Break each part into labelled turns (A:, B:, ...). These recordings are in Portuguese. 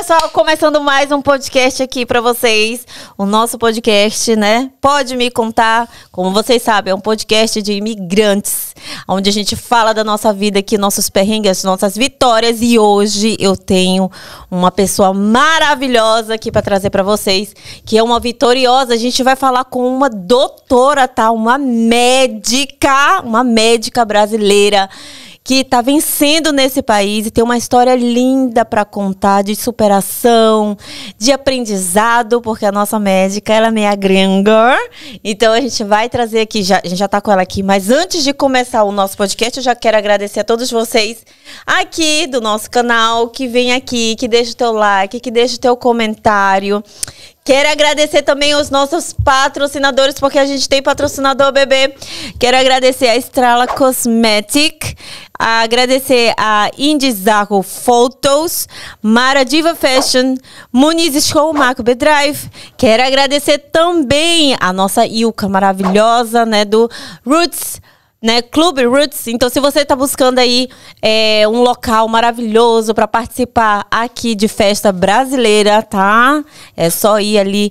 A: pessoal, começando mais um podcast aqui pra vocês. O nosso podcast, né? Pode Me Contar. Como vocês sabem, é um podcast de imigrantes, onde a gente fala da nossa vida aqui, nossos perrengues, nossas vitórias. E hoje eu tenho uma pessoa maravilhosa aqui pra trazer pra vocês, que é uma vitoriosa. A gente vai falar com uma doutora, tá? Uma médica brasileira que está vencendo nesse país e tem uma história linda para contar de superação, de aprendizado, porque a nossa médica, ela é meia gringa. Então a gente vai trazer aqui, a gente já está com ela aqui, mas antes de começar o nosso podcast, eu já quero agradecer a todos vocês aqui do nosso canal, que vem aqui, que deixa o teu like, que deixa o teu comentário. Quero agradecer também os nossos patrocinadores, porque a gente tem patrocinador, bebê. Quero agradecer a Estrela Cosmetic, agradecer a Indizarro Photos, Mara Diva Fashion, Muniz School Marco Bedrive. Quero agradecer também a nossa Ilka maravilhosa, né, do Roots, né, Clube Roots. Então, se você está buscando aí um local maravilhoso para participar aqui de festa brasileira, tá? É só ir ali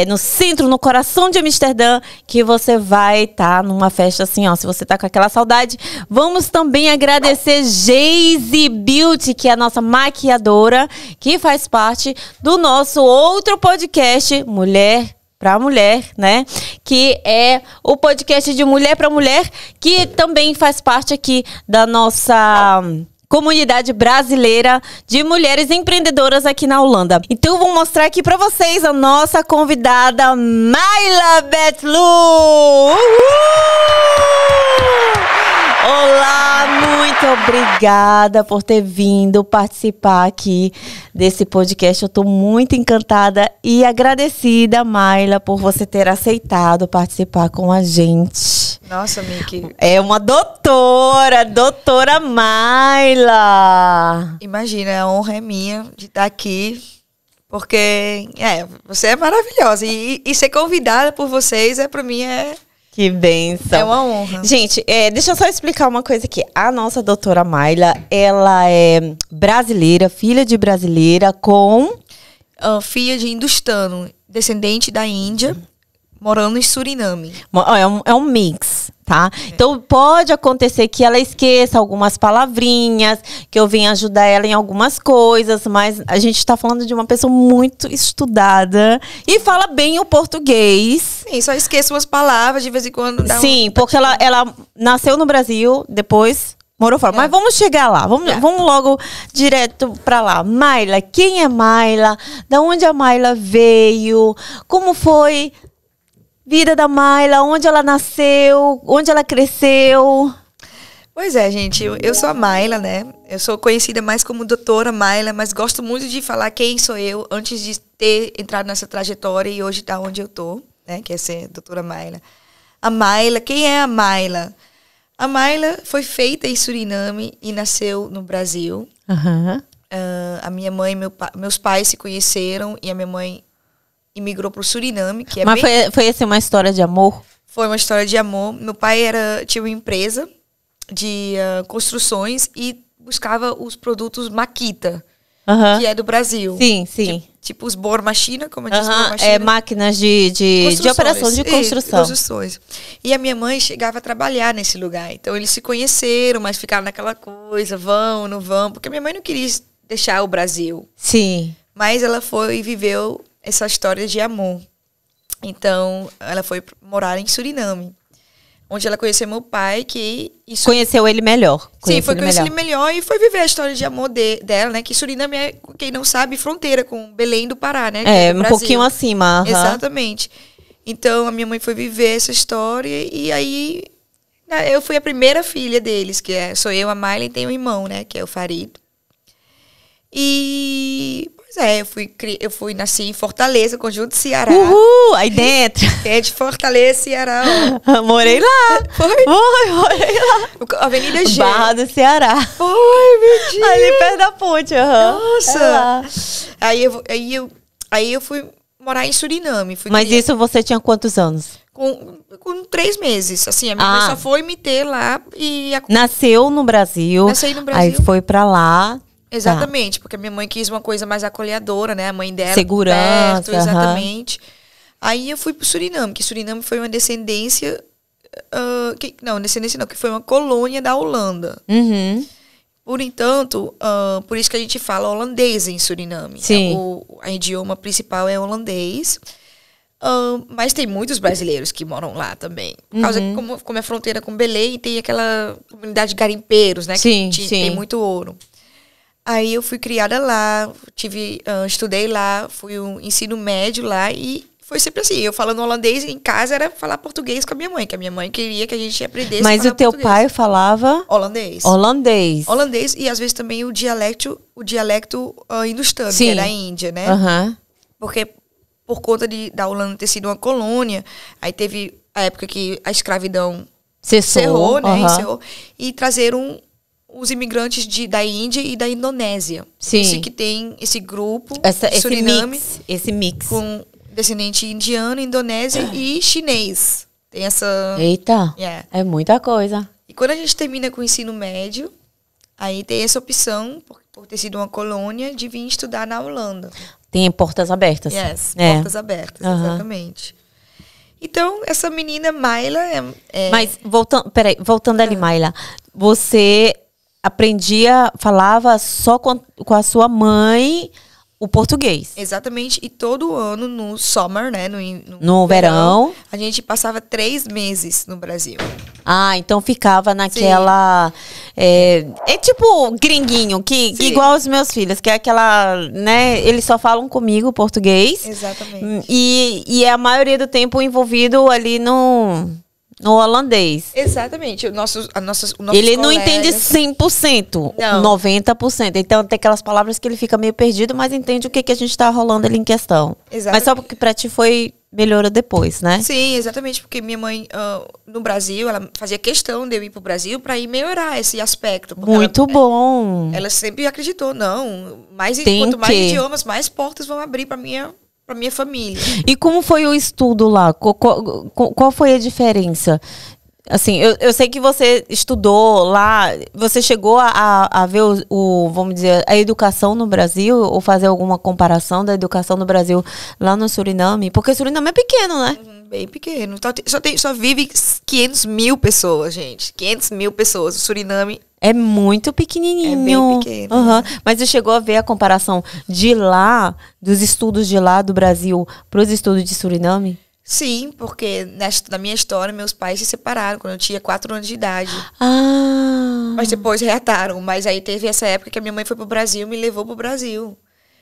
A: no centro, no coração de Amsterdã, que você vai estar numa festa assim, ó. Se você tá com aquela saudade, vamos também agradecer Geise Beauty, que é a nossa maquiadora, que faz parte do nosso outro podcast, Mulher para Mulher, né? Que é o podcast de Mulher para Mulher, que também faz parte aqui da nossa comunidade brasileira de mulheres empreendedoras aqui na Holanda. Então eu vou mostrar aqui para vocês a nossa convidada Mayla Betlu. Olá, muito obrigada por ter vindo participar aqui desse podcast. Eu estou muito encantada e agradecida, Mayla, por você ter aceitado participar com a gente.
B: Nossa, Miki.
A: É uma doutora Mayla.
B: Imagina, a honra é minha de estar aqui, porque você é maravilhosa. E ser convidada por vocês, para mim,
A: Que bênção.
B: É uma honra.
A: Gente, deixa eu só explicar uma coisa aqui. A nossa doutora Mayla, ela é brasileira, filha de brasileira com...
B: filha de hindustano, descendente da Índia, morando em Suriname.
A: É um mix, tá? Então pode acontecer que ela esqueça algumas palavrinhas, que eu venha ajudar ela em algumas coisas, mas a gente está falando de uma pessoa muito estudada e fala bem o português.
B: Sim, só esqueço umas palavras de vez em quando.
A: Sim, porque ela nasceu no Brasil, depois morou fora. Mas vamos chegar lá, vamos logo direto pra lá. Mayla, quem é Mayla? Da onde a Mayla veio? Como foi vida da Mayla? Onde ela nasceu? Onde ela cresceu?
B: Pois é, gente, eu sou a Mayla, né? Eu sou conhecida mais como doutora Mayla, mas gosto muito de falar quem sou eu antes de ter entrado nessa trajetória e hoje tá onde eu tô, né? Que é ser doutora Mayla. A Mayla, quem é a Mayla? A Mayla foi feita em Suriname e nasceu no Brasil.
A: Uhum.
B: A minha mãe e meus pais se conheceram e a minha mãe imigrou para o Suriname, que é
A: Mas foi assim uma história de amor?
B: Foi uma história de amor. Meu pai tinha uma empresa de construções e buscava os produtos Makita, que é do Brasil.
A: Sim, sim.
B: Tipo os Bohrmaschine, como eu disse, Bohrmaschine.
A: Máquinas de operação de construção.
B: Construções. E a minha mãe chegava a trabalhar nesse lugar. Então eles se conheceram, mas ficaram naquela coisa, vão, não vão, porque minha mãe não queria deixar o Brasil.
A: Sim.
B: Mas ela foi e viveu essa história de amor. Então, ela foi morar em Suriname, onde ela conheceu meu pai,
A: Conheceu ele melhor.
B: Sim, foi conhecer ele melhor e foi viver a história de amor dela, né? Que Suriname é, quem não sabe, fronteira com Belém do Pará, né?
A: Um pouquinho acima.
B: Exatamente. Então, a minha mãe foi viver essa história e aí eu fui a primeira filha deles, sou eu, a Mayla, e tem um irmão, né? Que é o Farid. E... nasci em Fortaleza, Conjunto Ceará.
A: Uhul, aí dentro.
B: É de Fortaleza, Ceará.
A: Morei lá. Morei lá.
B: Avenida G.
A: Barra do Ceará.
B: Foi, meu Deus.
A: Ali perto da ponte,
B: Nossa. Aí eu fui morar em Suriname.
A: Mas isso você tinha quantos anos?
B: Com 3 meses. Assim, a minha mãe só foi me ter lá e...
A: Nasceu no Brasil.
B: Nasci no Brasil.
A: Aí foi pra lá.
B: Exatamente, porque a minha mãe quis uma coisa mais acolhedora, né? A mãe dela
A: Segurança,
B: perto, exatamente. Aí eu fui pro Suriname, que Suriname foi uma descendência... descendência não, que foi uma colônia da Holanda.
A: Uhum.
B: Por entanto, por isso que a gente fala holandês em Suriname.
A: Sim.
B: O idioma principal é holandês. Mas tem muitos brasileiros que moram lá também. Por causa que, como é fronteira com Belém, tem aquela comunidade de garimpeiros, né?
A: Sim,
B: que
A: sim.
B: tem muito ouro. Aí eu fui criada lá, estudei lá, fui um ensino médio lá e foi sempre assim. Eu falando holandês em casa era falar português com a minha mãe, que a minha mãe queria que a gente aprendesse a
A: Mas
B: falar
A: o teu
B: português.
A: pai falava
B: Holandês.
A: holandês.
B: Holandês e às vezes também o dialecto hindustano, que é da Índia, né?
A: Aham.
B: Porque por conta da Holanda ter sido uma colônia, aí teve a época que a escravidão encerrou, né?
A: Aham.
B: Encerrou, e trazeram os imigrantes da Índia e da Indonésia.
A: Sim.
B: Isso que tem esse grupo,
A: Esse
B: Suriname,
A: mix.
B: com descendente indiano, indonésio e chinês. Tem essa...
A: Eita,
B: Yeah.
A: é muita coisa.
B: E quando a gente termina com o ensino médio, aí tem essa opção, por ter sido uma colônia, de vir estudar na Holanda.
A: Tem portas abertas.
B: Yes,
A: É.
B: portas abertas,
A: Aham.
B: exatamente. Então, essa menina Mayla
A: Mas voltando ali, Mayla, você falava só com a sua mãe o português.
B: Exatamente, e todo ano no summer, né,
A: No verão.
B: a gente passava 3 meses no Brasil.
A: Ah, então ficava naquela... É tipo gringuinho, que
B: Sim.
A: igual os meus filhos, que é aquela, né? Eles só falam comigo português.
B: Exatamente.
A: E é a maioria do tempo envolvido ali no holandês.
B: Exatamente. O nosso
A: Ele não entende 100%,
B: Não.
A: 90%. Então tem aquelas palavras que ele fica meio perdido, mas entende o que a gente tá rolando ali em questão.
B: Exatamente.
A: Mas só porque pra ti foi melhorou depois, né?
B: Sim, exatamente, porque minha mãe, no Brasil, ela fazia questão de eu ir pro Brasil para ir melhorar esse aspecto. Porque
A: Muito bom.
B: Ela sempre acreditou, não,
A: Tem
B: quanto mais
A: que-
B: idiomas, mais portas vão abrir para minha família.
A: E como foi o estudo lá? Qual foi a diferença? Assim, eu sei que você estudou lá, você chegou a ver vamos dizer, a educação no Brasil, ou fazer alguma comparação da educação no Brasil lá no Suriname? Porque Suriname é pequeno, né?
B: Bem pequeno. Só vive 500 mil pessoas, gente. 500 mil pessoas. O Suriname
A: É muito pequenininho.
B: É bem pequeno,
A: Aham. Mas você chegou a ver a comparação de lá, dos estudos de lá do Brasil, para os estudos de Suriname?
B: sim, porque na minha história, meus pais se separaram quando eu tinha 4 anos de idade.
A: Ah.
B: Mas depois reataram. Mas aí teve essa época que a minha mãe foi pro Brasil, me levou pro Brasil.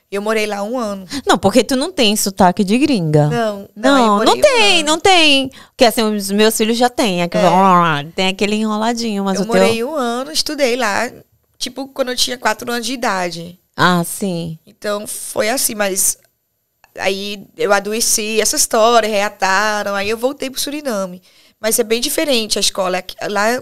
B: Eu morei lá 1 ano.
A: Não, porque tu não tem sotaque de gringa.
B: Não,
A: Não,
B: eu
A: não
B: morei 1
A: tem,
B: ano.
A: não tem. Porque assim, os meus filhos já têm. Tem aquele enroladinho, mas
B: Eu
A: o
B: morei
A: teu...
B: 1 ano, estudei lá, tipo, quando eu tinha 4 anos de idade.
A: Ah, sim.
B: Então, foi assim, mas... Aí eu adoeci essa história, reataram, aí eu voltei pro Suriname. Mas é bem diferente a escola.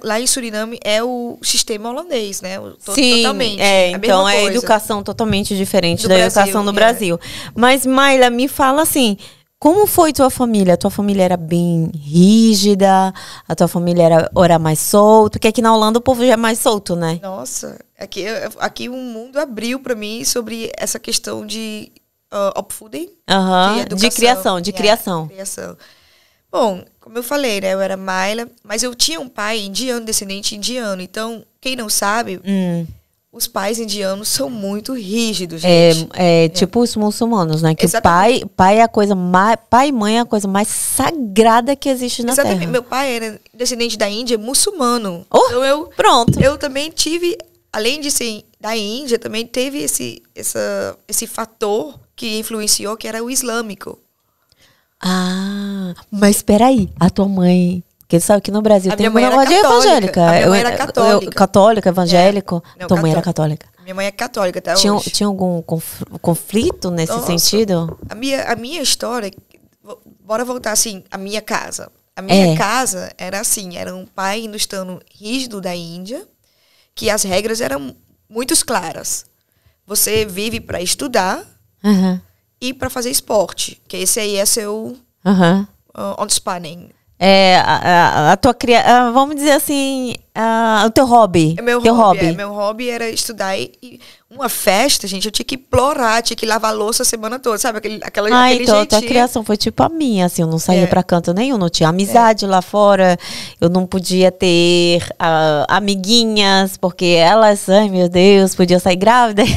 B: Lá em Suriname é o sistema holandês, né?
A: Sim,
B: Totalmente.
A: é,
B: a
A: então
B: mesma
A: é
B: coisa.
A: educação totalmente diferente
B: Do
A: da
B: Brasil,
A: educação no
B: é.
A: Brasil. Mas, Mayla, me fala assim, como foi tua família? A tua família era bem rígida? A tua família era mais solta? Porque aqui na Holanda o povo já é mais solto, né?
B: Nossa, aqui o mundo abriu para mim sobre essa questão de opvoeding.
A: Aham, de
B: educação.
A: criação.
B: Criação. Bom, como eu falei, né? Eu era Mayla, mas eu tinha um pai indiano, descendente indiano. Então, quem não sabe, os pais indianos são muito rígidos, gente.
A: Tipo os muçulmanos, né? Que
B: Exatamente.
A: o pai é a coisa mais... Pai e mãe é a coisa mais sagrada que existe na
B: Exatamente.
A: Terra.
B: Meu pai era descendente da Índia, muçulmano.
A: Oh,
B: Então,
A: pronto.
B: eu também tive, além de ser da Índia, também teve esse fator que influenciou, que era o islâmico.
A: Ah, mas espera aí, a tua mãe, porque sabe que no Brasil
B: A
A: tem
B: minha mãe
A: um
B: era
A: negócio de
B: católica.
A: evangélica.
B: A minha mãe era católica.
A: Católica, evangélico.
B: Não,
A: Tua mãe era católica.
B: Minha mãe é católica até
A: Tinha
B: hoje.
A: algum conflito nesse
B: Nossa.
A: sentido?
B: A minha história, bora voltar assim, a minha casa. A minha casa era assim, era um pai hindustano rígido da Índia, que as regras eram muito claras. Você vive para estudar
A: Aham,
B: e para fazer esporte, que esse aí é seu
A: aham.
B: ontspanning.
A: A tua criança, vamos dizer assim, o teu hobby?
B: Meu hobby era estudar e uma festa, gente, eu tinha que implorar, tinha que lavar a louça a semana toda, sabe? Aquele
A: então
B: jeitinho.
A: A tua criação foi tipo a minha, assim, eu não saía pra canto nenhum, não tinha amizade lá fora, eu não podia ter amiguinhas, porque elas, ai meu Deus, podiam sair grávidas.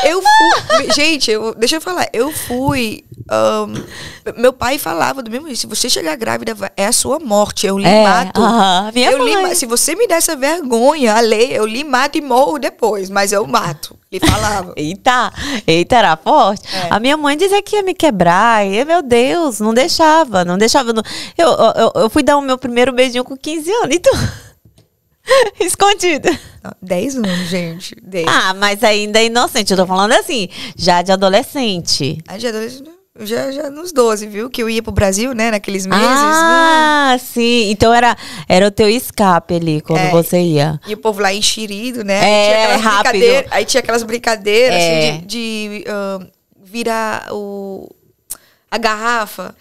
B: Eu fui, gente, deixa eu falar, eu fui, meu pai falava do mesmo jeito, se você chegar grávida, é a sua morte, eu lhe mato. Se você me der essa vergonha, eu lhe mato e morro depois, mas eu mato. Ele falava.
A: Eita, era forte. A minha mãe dizia que ia me quebrar. E, meu Deus, não deixava. Eu fui dar o meu primeiro beijinho com 15 anos. Então, escondida.
B: 10 anos, gente. 10.
A: Mas ainda é inocente. Eu tô falando assim, já de adolescente.
B: De adolescente. Já nos 12, viu? Que eu ia pro Brasil, né? Naqueles meses.
A: Sim. Então era o teu escape ali, quando você ia.
B: E o povo lá enxerido, né?
A: Rápido.
B: Aí tinha aquelas brincadeiras assim, de virar a garrafa.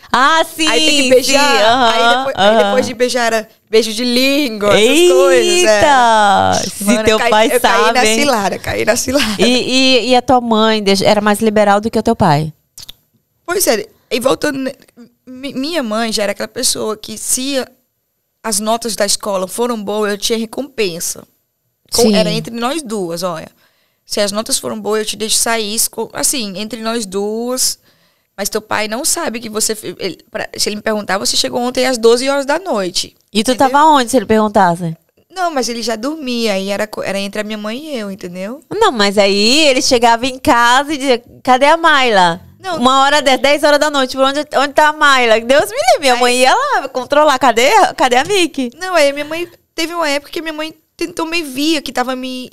A: Sim.
B: Aí tem que beijar. Aí depois de beijar era beijo de língua, essas coisas.
A: Eita! Se teu pai sabe.
B: Caí na cilada.
A: E a tua mãe era mais liberal do que o teu pai?
B: Pois é, e voltando, minha mãe já era aquela pessoa que se as notas da escola foram boas, eu tinha recompensa. Era entre nós duas, olha. Se as notas foram boas, eu te deixo sair, assim, entre nós duas. Mas teu pai não sabe que você... se ele me perguntar, você chegou ontem às 12 horas da noite.
A: E tu tava onde, se ele perguntasse?
B: Não, mas ele já dormia, aí era entre a minha mãe e eu, entendeu?
A: Não, mas aí ele chegava em casa e dizia, cadê a Mayla? Não. 10 horas da noite, onde tá a Mayla? Deus me livre, minha mãe ia lá controlar, cadê a Mickey?
B: Não, aí minha mãe, teve uma época que minha mãe tentou me via, que tava me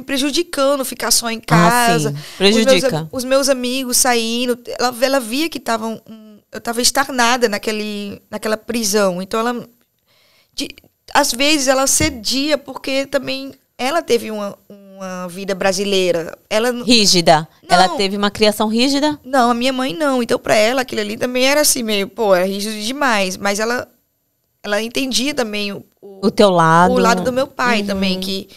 B: prejudicando ficar só em casa.
A: Sim, prejudica.
B: Os meus amigos saindo, ela via que eu tava estagnada naquela prisão, então às vezes ela cedia, porque também ela teve uma vida brasileira.
A: Rígida. Não. Ela teve uma criação rígida?
B: Não, a minha mãe não. Então, pra ela, aquilo ali também era assim, meio, era rígido demais. Mas ela entendia também
A: o teu lado.
B: O lado do meu pai também, que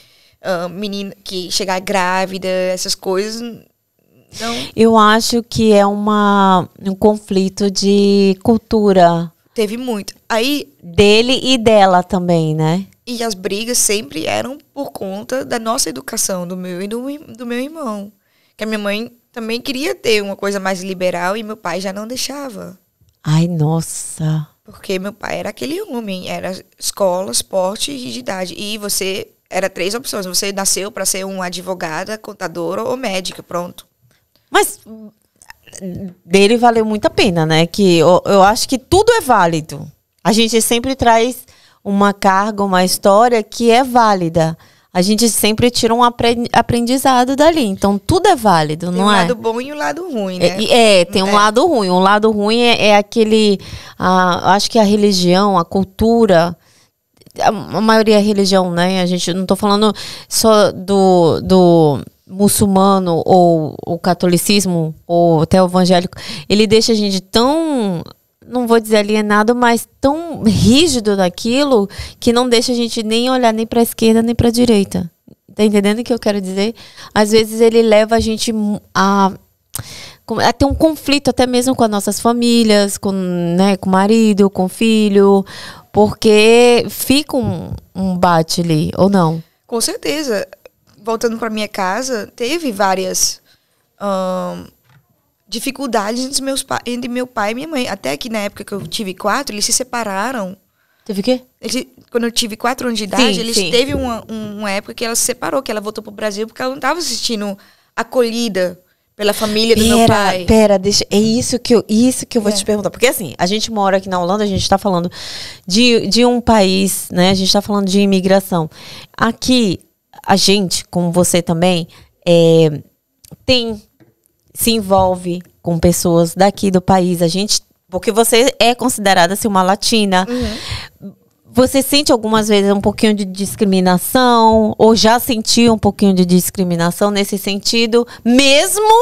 B: menina que chegar grávida, essas coisas. Não.
A: Eu acho que é um conflito de cultura.
B: Teve muito. Aí,
A: dele e dela também, né?
B: E as brigas sempre eram por conta da nossa educação, do meu e do meu irmão. Que a minha mãe também queria ter uma coisa mais liberal e meu pai já não deixava.
A: Ai, nossa.
B: Porque meu pai era aquele homem, era escola, esporte e rigidade. E era 3 opções. Você nasceu para ser uma advogada, contadora ou médica, pronto.
A: Mas dele valeu muito a pena, né? Que eu acho que tudo é válido. A gente sempre traz uma carga, uma história que é válida. A gente sempre tira um aprendizado dali. Então, tudo é válido, não é?
B: Tem um lado bom e um lado ruim, né?
A: Tem um lado ruim. Um lado ruim é aquele... acho que a religião, a cultura... A maioria é religião, né? A gente não tô falando só do muçulmano ou o catolicismo ou até o evangélico. Ele deixa a gente tão... não vou dizer alienado, mas tão rígido naquilo que não deixa a gente nem olhar nem para a esquerda nem para a direita. Tá entendendo o que eu quero dizer? Às vezes ele leva a gente a ter um conflito até mesmo com as nossas famílias, com o marido, com o filho, porque fica um bate ali, ou não?
B: Com certeza. Voltando para minha casa, teve várias... dificuldades entre meu pai e minha mãe. Até que na época que eu tive 4, eles se separaram.
A: Teve o quê?
B: Quando eu tive 4 anos de idade, teve uma época que ela se separou, que ela voltou pro Brasil porque ela não estava se sentindo acolhida pela família do meu pai.
A: É isso que eu vou te perguntar. Porque assim, a gente mora aqui na Holanda, a gente está falando de um país, né? A gente está falando de imigração. Aqui, a gente, como você também, se envolve com pessoas daqui do país. Porque você é considerada assim, uma latina. Uhum. Você sente algumas vezes um pouquinho de discriminação? Ou já sentiu um pouquinho de discriminação nesse sentido? Mesmo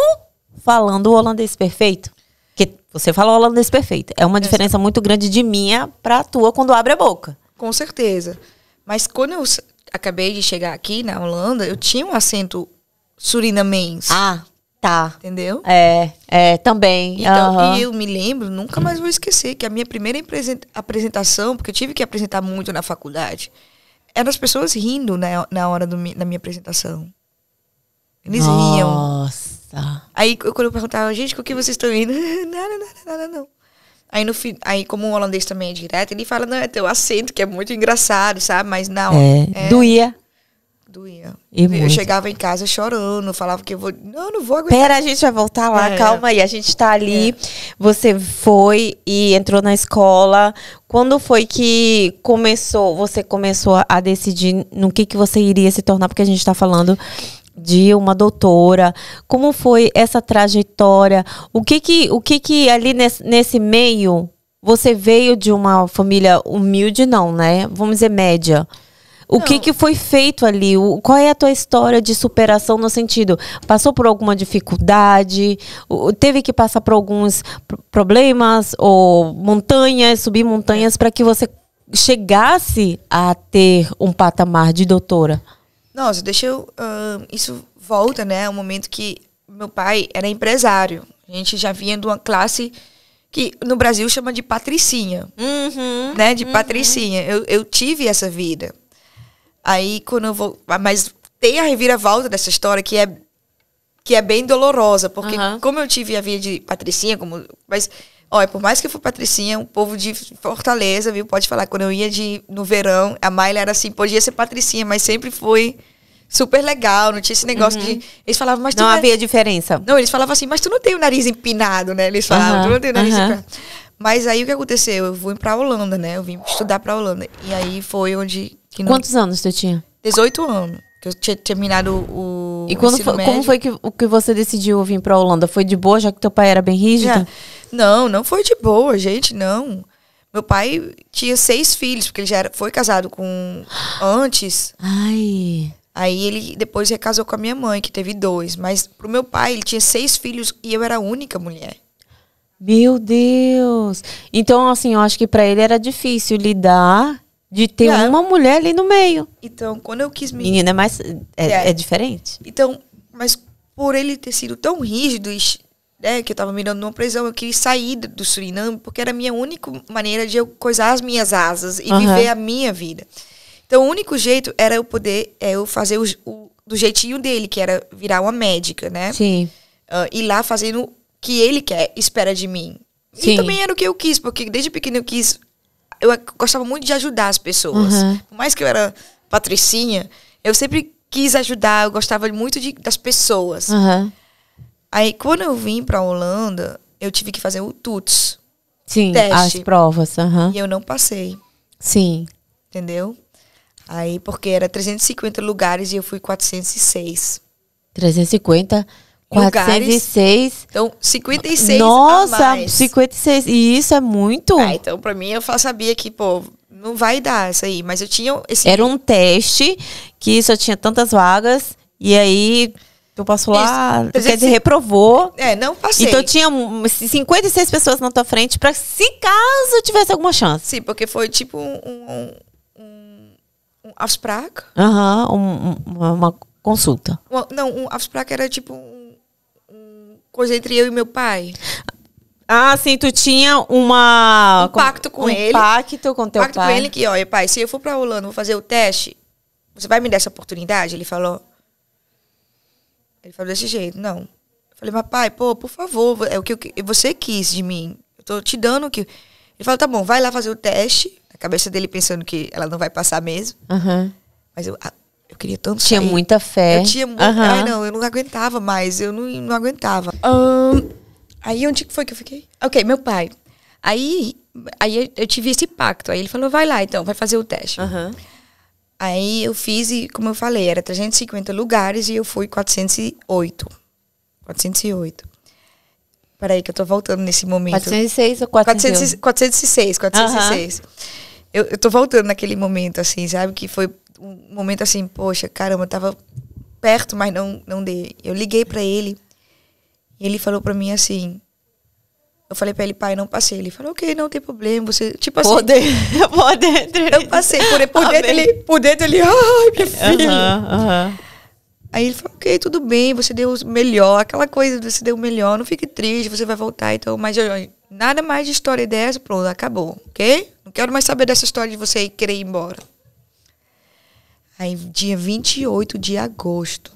A: falando o holandês perfeito? Porque você fala o holandês perfeito. É uma diferença muito grande de minha pra tua quando abre a boca.
B: Com certeza. Mas quando eu acabei de chegar aqui na Holanda, eu tinha um acento surinamense.
A: Ah, tá.
B: Entendeu?
A: Também.
B: Então, e eu me lembro, nunca mais vou esquecer, que a minha primeira apresentação, porque eu tive que apresentar muito na faculdade, eram as pessoas rindo na hora da minha apresentação. Eles riam.
A: Nossa.
B: Aí, quando eu perguntava, gente, com que vocês estão rindo? Nada, não. Aí, como o holandês também é direto, ele fala, não, é teu acento, que é muito engraçado, sabe? Mas não.
A: Doía.
B: Eu chegava em casa chorando, falava que eu vou... Não vou aguentar.
A: Pera, a gente vai voltar lá, calma aí. A gente tá ali, você foi e entrou na escola. Quando foi que você começou a decidir no que você iria se tornar? Porque a gente tá falando de uma doutora. Como foi essa trajetória? O que ali nesse meio, você veio de uma família humilde, não, né? Vamos dizer, média. O que foi feito ali? Qual é a tua história de superação no sentido? Passou por alguma dificuldade? Teve que passar por alguns problemas? Ou subir montanhas para que você chegasse a ter um patamar de doutora?
B: Nossa, isso volta, né? Um momento que meu pai era empresário. A gente já vinha de uma classe que no Brasil chama de patricinha. Né? De patricinha. Eu tive essa vida. Aí, quando eu vou... Mas tem a reviravolta dessa história que é bem dolorosa. Porque como eu tive a vida de patricinha... Mas, olha, por mais que eu for patricinha, um povo de Fortaleza, viu? Pode falar, quando eu ia no verão, a Mayla era assim, podia ser patricinha, mas sempre foi super legal. Não tinha esse negócio de... Eles falavam, mas tu
A: não havia diferença.
B: Não, eles falavam assim, mas tu não tem o nariz empinado, né? Eles falavam, tu não tem o nariz empinado. Mas aí, o que aconteceu? Eu vim pra Holanda, né? Eu vim estudar pra Holanda. E aí, foi onde...
A: Quantos anos você tinha?
B: 18 anos. Que eu tinha terminado o
A: E como foi que você decidiu vir pra Holanda? Foi de boa, já que teu pai era bem rígido?
B: Não foi de boa, gente, não. Meu pai tinha 6 filhos, porque ele já foi casado antes.
A: Ai.
B: Aí ele depois recasou com a minha mãe, que teve 2. Mas pro meu pai, ele tinha 6 filhos e eu era a única mulher.
A: Meu Deus. Então, assim, eu acho que pra ele era difícil lidar de ter uma mulher ali no meio.
B: Então, quando eu quis
A: Menina, é diferente.
B: Então, mas por ele ter sido tão rígido, né, que eu tava mirando numa prisão, eu queria sair do Suriname, porque era a minha única maneira de eu coisar as minhas asas e viver a minha vida. Então, o único jeito era eu poder eu fazer do jeitinho dele, que era virar uma médica, né?
A: Sim.
B: Ir lá fazendo o que ele espera de mim. Sim. E também era o que eu quis, porque desde pequeno eu gostava muito de ajudar as pessoas. Por mais que eu era patricinha, eu sempre quis ajudar, eu gostava muito das pessoas. Aí, quando eu vim pra Holanda, eu tive que fazer o TOEFL.
A: Sim,
B: teste.
A: As provas.
B: E eu não passei.
A: Sim.
B: Entendeu? Aí, porque era 350 lugares e eu fui 406.
A: 350? 406.
B: Então, 56
A: Nossa,
B: a mais.
A: 56. E isso é muito?
B: Então, pra mim, eu sabia que, não vai dar isso aí. Mas eu tinha esse...
A: Era um teste que só tinha tantas vagas. E aí, tu passou lá, quer dizer, reprovou.
B: Não passei.
A: Então, tinha 56 pessoas na tua frente pra, se caso tivesse alguma chance.
B: Sim, porque foi tipo um afspraak.
A: Uma consulta.
B: Um afspraak era tipo coisa entre eu e meu pai.
A: Ah, sim, tu tinha um
B: pacto com ele.
A: Um pacto com teu pai.
B: Com ele que, olha, pai, se eu for pra Holanda, vou fazer o teste, você vai me dar essa oportunidade? Ele falou desse jeito, não. Eu falei, mas pai, por favor, é o que você quis de mim. Eu tô te dando o que... Ele falou, tá bom, vai lá fazer o teste. Na cabeça dele pensando que ela não vai passar mesmo. Mas eu queria tanto
A: Tinha
B: sair.
A: Muita fé.
B: Eu tinha muito... Ai, não, eu não aguentava mais. Eu não aguentava. Aí, onde foi que eu fiquei? Ok, meu pai. Aí eu tive esse pacto. Aí ele falou, vai lá, então, vai fazer o teste. Aí eu fiz e, como eu falei, era 350 lugares e eu fui 408. 408. Peraí, que eu tô voltando nesse momento.
A: 406 ou 408?
B: 406. Eu tô voltando naquele momento, assim, sabe? Que foi um momento assim, poxa, caramba, eu tava perto, mas não dei. Eu liguei pra ele e ele falou pra mim assim, Eu falei pra ele, pai, não passei. Ele falou, ok, não tem problema. Você, tipo assim...
A: Por dentro.
B: Eu passei por dentro ele, ai, minha filha. Aí ele falou, ok, tudo bem, você deu o melhor. Aquela coisa, você deu o melhor, não fique triste, você vai voltar. Então, mas nada mais de história dessa, pronto, acabou, ok? Não quero mais saber dessa história de você querer ir embora. Aí, dia 28 de agosto,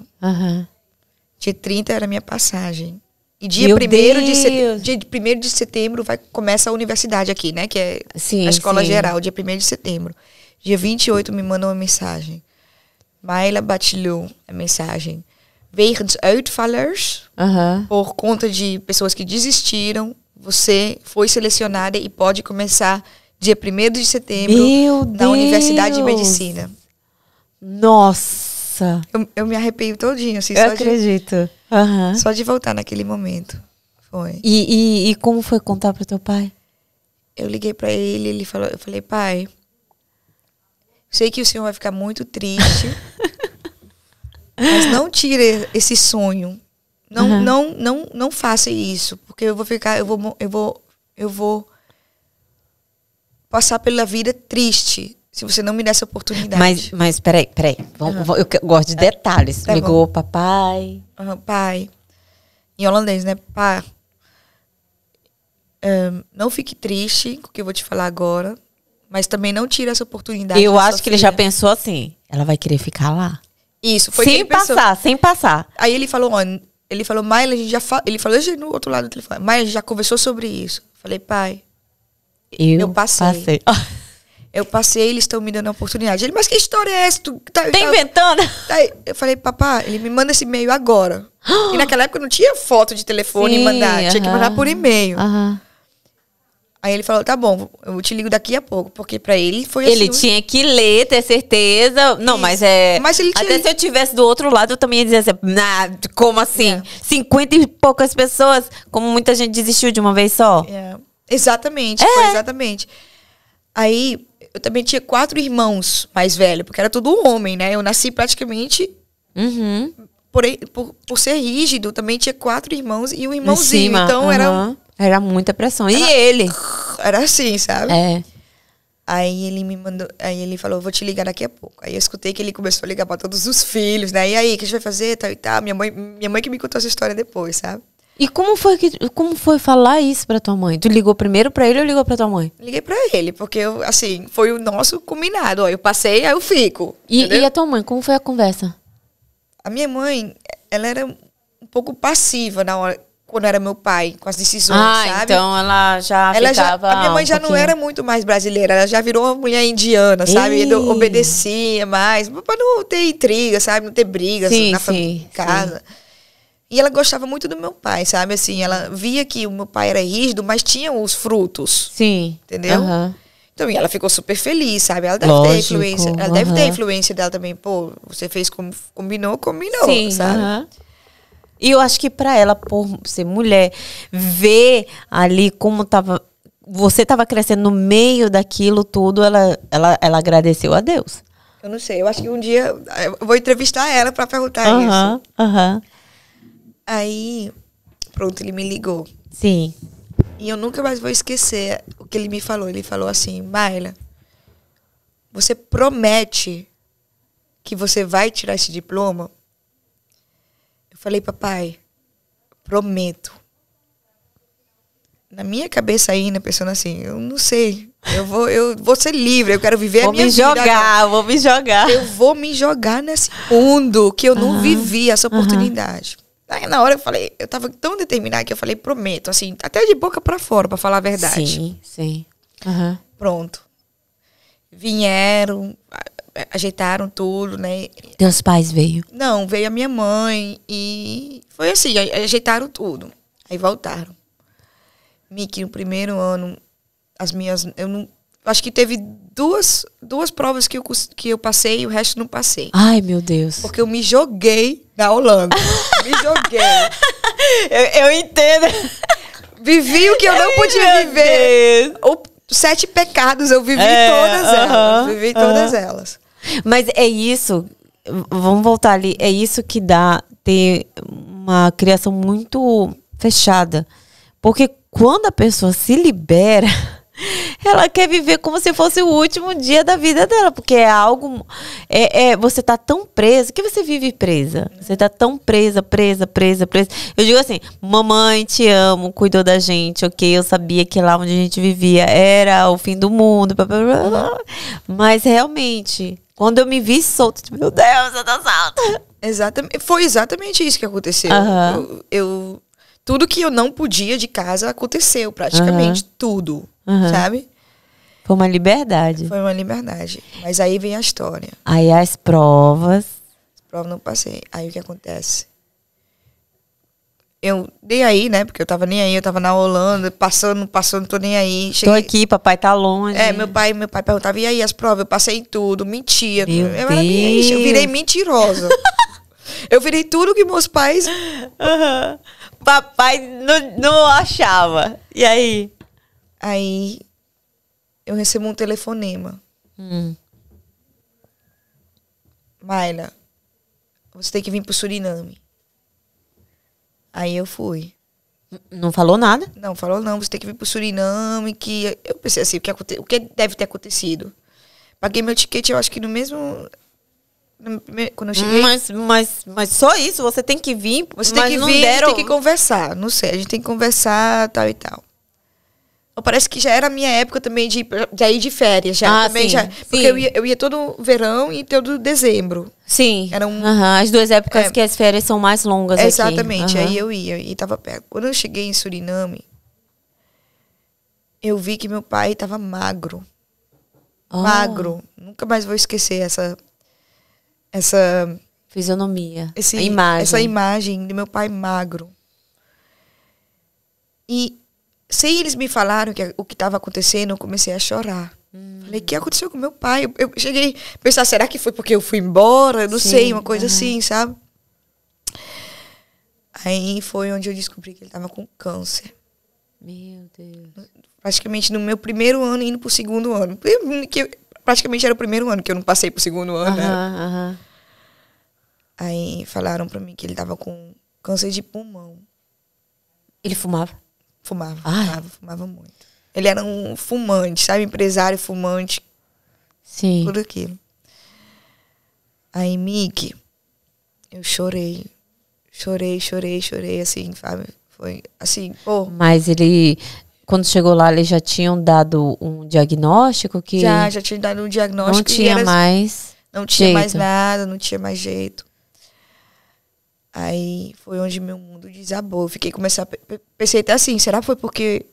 B: dia 30 era a minha passagem. E dia 1º de setembro começa a universidade aqui, né? Que é a escola geral, dia 1º de setembro. Dia 28 me mandou uma mensagem. Maila Bachelot, a mensagem. Wegens uitvallers, por conta de pessoas que desistiram, você foi selecionada e pode começar dia 1º de setembro na Universidade de Medicina.
A: Nossa!
B: Eu me arrepio todinho, assim.
A: Eu acredito.
B: Só de voltar naquele momento. Foi.
A: E como foi contar pro teu pai?
B: Eu liguei pra ele, eu falei, pai, sei que o senhor vai ficar muito triste, mas não tire esse sonho. Não faça isso, porque eu vou passar pela vida triste se você não me der essa oportunidade.
A: Mas peraí. Eu gosto de detalhes.
B: Tá
A: Ligou, papai.
B: Pai. Em holandês, né? Pá. Não fique triste com o que eu vou te falar agora, mas também não tire essa oportunidade.
A: Eu acho que ele já pensou assim, ela vai querer ficar lá.
B: Isso, foi sem
A: passar.
B: Aí ele falou, Maila, a gente já ele falou no outro lado do telefone, Maila, a gente já conversou sobre isso. Falei, pai, eu passei. Eu passei, eles estão me dando a oportunidade. Ele, mas que história é essa? Tá
A: inventando?
B: Eu falei, papai, ele me manda esse e-mail agora. E naquela época não tinha foto de telefone e mandar. Tinha que mandar por e-mail. Aí ele falou, tá bom, eu te ligo daqui a pouco. Porque pra ele foi assim...
A: Ele tinha que ler, ter certeza. Não, mas
B: ele tinha...
A: Até se eu tivesse do outro lado, eu também ia dizer assim, como assim? 50 e poucas pessoas, como muita gente desistiu de uma vez só.
B: Exatamente, foi exatamente. Aí... Eu também tinha 4 irmãos mais velhos, porque era tudo homem, né? Eu nasci praticamente... Por ser rígido, também tinha 4 irmãos e um irmãozinho. Então
A: era muita pressão. E ele?
B: Era assim, sabe?
A: Aí
B: ele me mandou... Aí ele falou, vou te ligar daqui a pouco. Aí eu escutei que ele começou a ligar para todos os filhos, né? E aí, o que a gente vai fazer? Tal e tal. Minha mãe que me contou essa história depois, sabe?
A: E como foi falar isso pra tua mãe? Tu ligou primeiro pra ele ou ligou pra tua mãe?
B: Liguei pra ele, porque assim, foi o nosso combinado. Ó, eu passei, aí eu fico.
A: E a tua mãe, como foi a conversa?
B: A minha mãe, ela era um pouco passiva na hora, quando era meu pai, com as decisões, sabe?
A: Então ela já ficava...
B: A minha mãe já não era muito mais brasileira, ela já virou uma mulher indiana, sabe? Obedecia mais, pra não ter intriga, sabe? Não ter brigas em casa. E ela gostava muito do meu pai, sabe? Assim, ela via que o meu pai era rígido, mas tinha os frutos.
A: Sim.
B: Entendeu? Então, e ela ficou super feliz, sabe? Ela deve ter influência. Ela deve ter influência dela também. Pô, você fez como combinou, sabe?
A: E eu acho que pra ela, por ser mulher, ver ali como você tava crescendo no meio daquilo tudo, ela agradeceu a Deus.
B: Eu não sei, eu acho que um dia eu vou entrevistar ela pra perguntar isso. Aí, pronto, ele me ligou.
A: Sim.
B: E eu nunca mais vou esquecer o que ele me falou. Ele falou assim, Maila, você promete que você vai tirar esse diploma? Eu falei, papai, prometo. Na minha cabeça ainda, pensando assim, eu não sei, eu vou ser livre, eu quero viver a minha vida.
A: Vou me jogar.
B: Eu vou me jogar nesse mundo que eu não vivi essa oportunidade. Aí na hora eu tava tão determinada que eu falei, prometo, assim, até de boca pra fora, pra falar a verdade.
A: Sim.
B: Pronto. Vieram, ajeitaram tudo, né?
A: Teus pais veio?
B: Não, veio a minha mãe e foi assim, ajeitaram tudo. Aí voltaram. Miki, no primeiro ano, acho que teve duas provas que eu passei e o resto não passei.
A: Ai, meu Deus.
B: Porque eu me joguei na Holanda. Me joguei.
A: Eu entendo.
B: Vivi o que eu não podia viver. 7 pecados, eu vivi todas elas. Vivi todas elas.
A: Mas é isso, vamos voltar ali, é isso que dá ter uma criação muito fechada. Porque quando a pessoa se libera, ela quer viver como se fosse o último dia da vida dela, porque é algo... você tá tão presa, que você vive presa. Você tá tão presa. Eu digo assim, mamãe, te amo, cuidou da gente, ok? Eu sabia que lá onde a gente vivia era o fim do mundo, blá, blá, blá, blá. Mas realmente, quando eu me vi solta, tipo, meu Deus, eu tô solta.
B: Exatamente, foi exatamente isso que aconteceu. Tudo que eu não podia de casa aconteceu, praticamente tudo, sabe?
A: Foi uma liberdade.
B: Foi uma liberdade. Mas aí vem a história.
A: Aí as provas.
B: As provas não passei. Aí o que acontece? Eu nem aí, né? Porque eu tava nem aí, eu tava na Holanda, passando, tô nem aí.
A: Cheguei... Tô aqui, papai tá longe.
B: Meu pai perguntava, e aí as provas? Eu passei em tudo, mentia.
A: Meu
B: Deus. Eu virei mentirosa. Eu virei tudo que meus pais...
A: Papai não achava. E aí?
B: Aí eu recebo um telefonema. Mayla, você tem que vir pro Suriname. Aí eu fui.
A: Não falou nada?
B: Não, falou não, você tem que vir pro Suriname, que... Eu pensei assim, o que deve ter acontecido? Paguei meu ticket, eu acho que no mesmo... Quando eu cheguei...
A: Mas só isso, você tem que vir.
B: Você tem que vir, a gente tem que conversar. Não sei, a gente tem que conversar, tal e tal. Parece que já era a minha época também de ir de férias. Também
A: sim,
B: porque eu ia todo verão e todo dezembro.
A: Sim,
B: era
A: as duas épocas que as férias são mais longas aqui.
B: Exatamente, aí eu ia e tava perto. Quando eu cheguei em Suriname, eu vi que meu pai tava magro. Magro. Nunca mais vou esquecer essa
A: fisionomia,
B: essa imagem de meu pai magro. E sem eles me falarem o que estava acontecendo, eu comecei a chorar. Falei, o que aconteceu com meu pai? Eu cheguei a pensar, será que foi porque eu fui embora? Não sei, uma coisa assim, sabe? Aí foi onde eu descobri que ele estava com câncer.
A: Meu Deus.
B: Praticamente no meu primeiro ano, indo pro segundo ano. Praticamente era o primeiro ano que eu não passei pro segundo ano, né? Aí falaram pra mim que ele tava com câncer de pulmão.
A: Ele fumava?
B: Fumava muito. Ele era um fumante, sabe? Empresário fumante.
A: Sim.
B: Tudo aquilo. Aí, Miki, eu chorei. Chorei, assim, sabe? Foi assim, pô.
A: Mas ele... Quando chegou lá, eles já tinham dado um diagnóstico que...
B: Já tinha dado um diagnóstico.
A: Não tinha mais
B: Não tinha mais nada, não tinha mais jeito. Aí foi onde meu mundo desabou. Eu pensei até assim, será que foi porque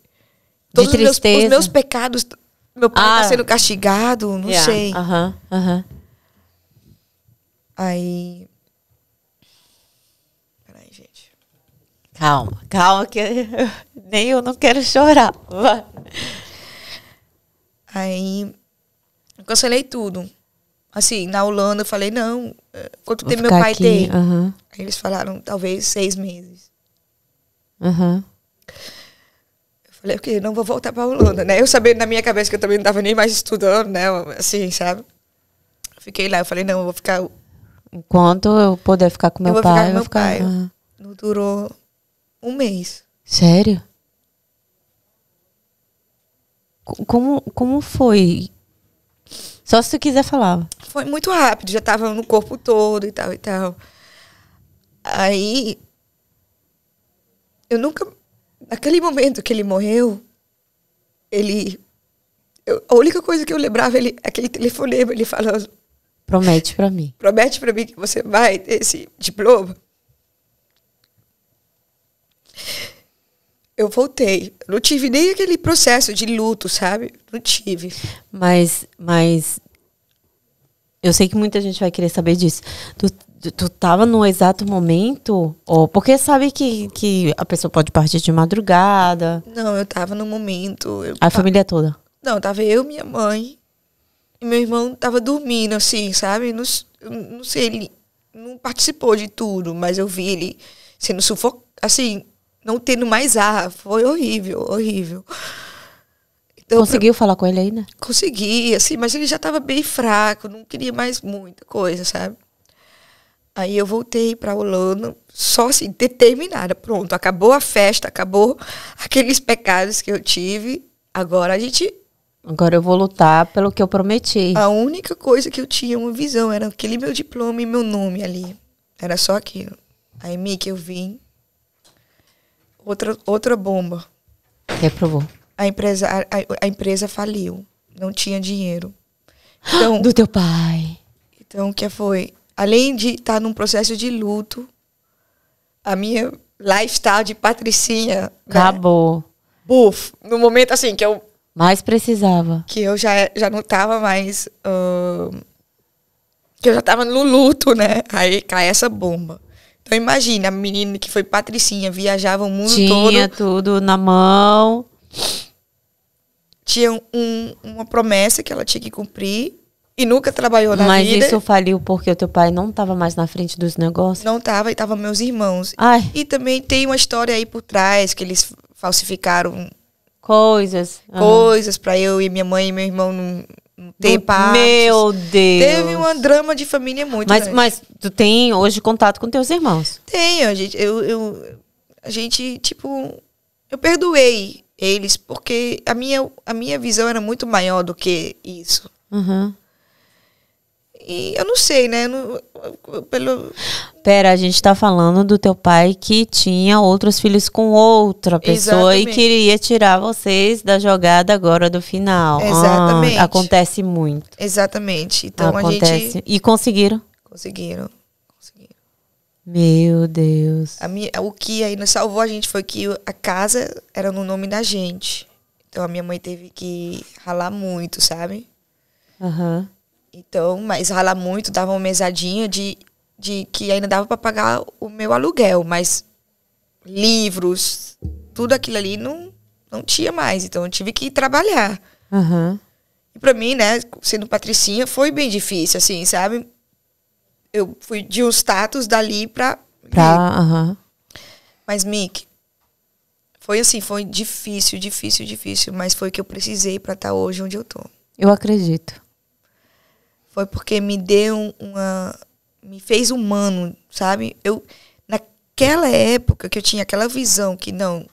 B: todos os meus pecados, meu pai tá sendo castigado? Não sei. Aí... Peraí, gente.
A: Calma, que nem eu não quero chorar.
B: Aí eu cancelei tudo. Assim, na Holanda eu falei, não, quanto tempo meu pai tem? Aí eles falaram, talvez 6 meses. Eu falei, ok, não vou voltar pra Holanda, né? Eu sabendo na minha cabeça que eu também não tava nem mais estudando, né? Assim, sabe? Fiquei lá, eu falei, não, eu vou ficar...
A: Enquanto eu puder ficar com meu pai, eu vou ficar...
B: Não durou 1 mês.
A: Sério? Como foi? Só se tu quiser falar.
B: Foi muito rápido, já tava no corpo todo e tal e tal. Aí, eu nunca... Naquele momento que ele morreu, a única coisa que eu lembrava, aquele telefonema, ele falando...
A: Promete pra mim.
B: Promete pra mim que você vai ter esse diploma. Eu voltei. Não tive nem aquele processo de luto, sabe? Não tive.
A: Mas eu sei que muita gente vai querer saber disso. Tu tava no exato momento? Porque sabe que a pessoa pode partir de madrugada.
B: Não, eu tava no momento.
A: A família toda?
B: Não, tava eu, minha mãe. E meu irmão tava dormindo, assim, sabe? Não sei, ele não participou de tudo, mas eu vi ele sendo sufocado, assim, não tendo mais ar. Foi horrível, horrível. Então,
A: conseguiu falar com ele ainda?
B: Consegui, assim, mas ele já tava bem fraco, não queria mais muita coisa, sabe? Aí eu voltei pra Holanda, só assim, determinada. Pronto, acabou a festa, acabou aqueles pecados que eu tive. Agora
A: eu vou lutar pelo que eu prometi.
B: A única coisa que eu tinha uma visão era aquele meu diploma e meu nome ali. Era só aquilo. Aí, Mickey, eu vim. Outra bomba.
A: Reprovou.
B: A empresa faliu. Não tinha dinheiro. Então,
A: do teu pai.
B: Então, o que foi? Além de estar num processo de luto, a minha lifestyle de patricinha...
A: Acabou.
B: Né? Buf, no momento assim que eu...
A: Mais precisava.
B: Que eu já não estava mais... que eu já estava no luto, né? Aí cai essa bomba. Então imagina, a menina que foi patricinha, viajava o mundo todo.
A: Tinha tudo na mão.
B: Tinha uma promessa que ela tinha que cumprir. E nunca trabalhou na vida.
A: Mas isso faliu porque o teu pai não estava mais na frente dos negócios?
B: Não estava, e estavam meus irmãos.
A: Ai.
B: E também tem uma história aí por trás, que eles falsificaram
A: coisas
B: para eu e minha mãe e meu irmão não ter paz.
A: Meu Deus.
B: Teve um drama de família muito grande.
A: Mas tu tem hoje contato com teus irmãos?
B: Tenho, a gente, tipo, eu perdoei eles, porque a minha visão era muito maior do que isso.
A: Uhum.
B: E eu não sei, né?
A: Pera, a gente tá falando do teu pai que tinha outros filhos com outra pessoa. Exatamente. E queria tirar vocês da jogada agora do final.
B: Exatamente.
A: Acontece muito.
B: Exatamente. Então
A: acontece.
B: A gente...
A: E conseguiram?
B: Conseguiram.
A: Meu Deus.
B: O que ainda salvou a gente foi que a casa era no nome da gente. Então a minha mãe teve que ralar muito, sabe?
A: Aham.
B: Então, mas ralar muito, dava uma mesadinha de que ainda dava para pagar o meu aluguel, mas livros, tudo aquilo ali não tinha mais. Então, eu tive que trabalhar.
A: Uhum.
B: E para mim, né, sendo patricinha, foi bem difícil, assim, sabe? Eu fui de um status dali pra Mas, Mick, foi assim, foi difícil, mas foi o que eu precisei para estar hoje onde eu tô.
A: Eu acredito.
B: Foi porque me deu me fez humano, sabe? Naquela época que eu tinha aquela visão que não,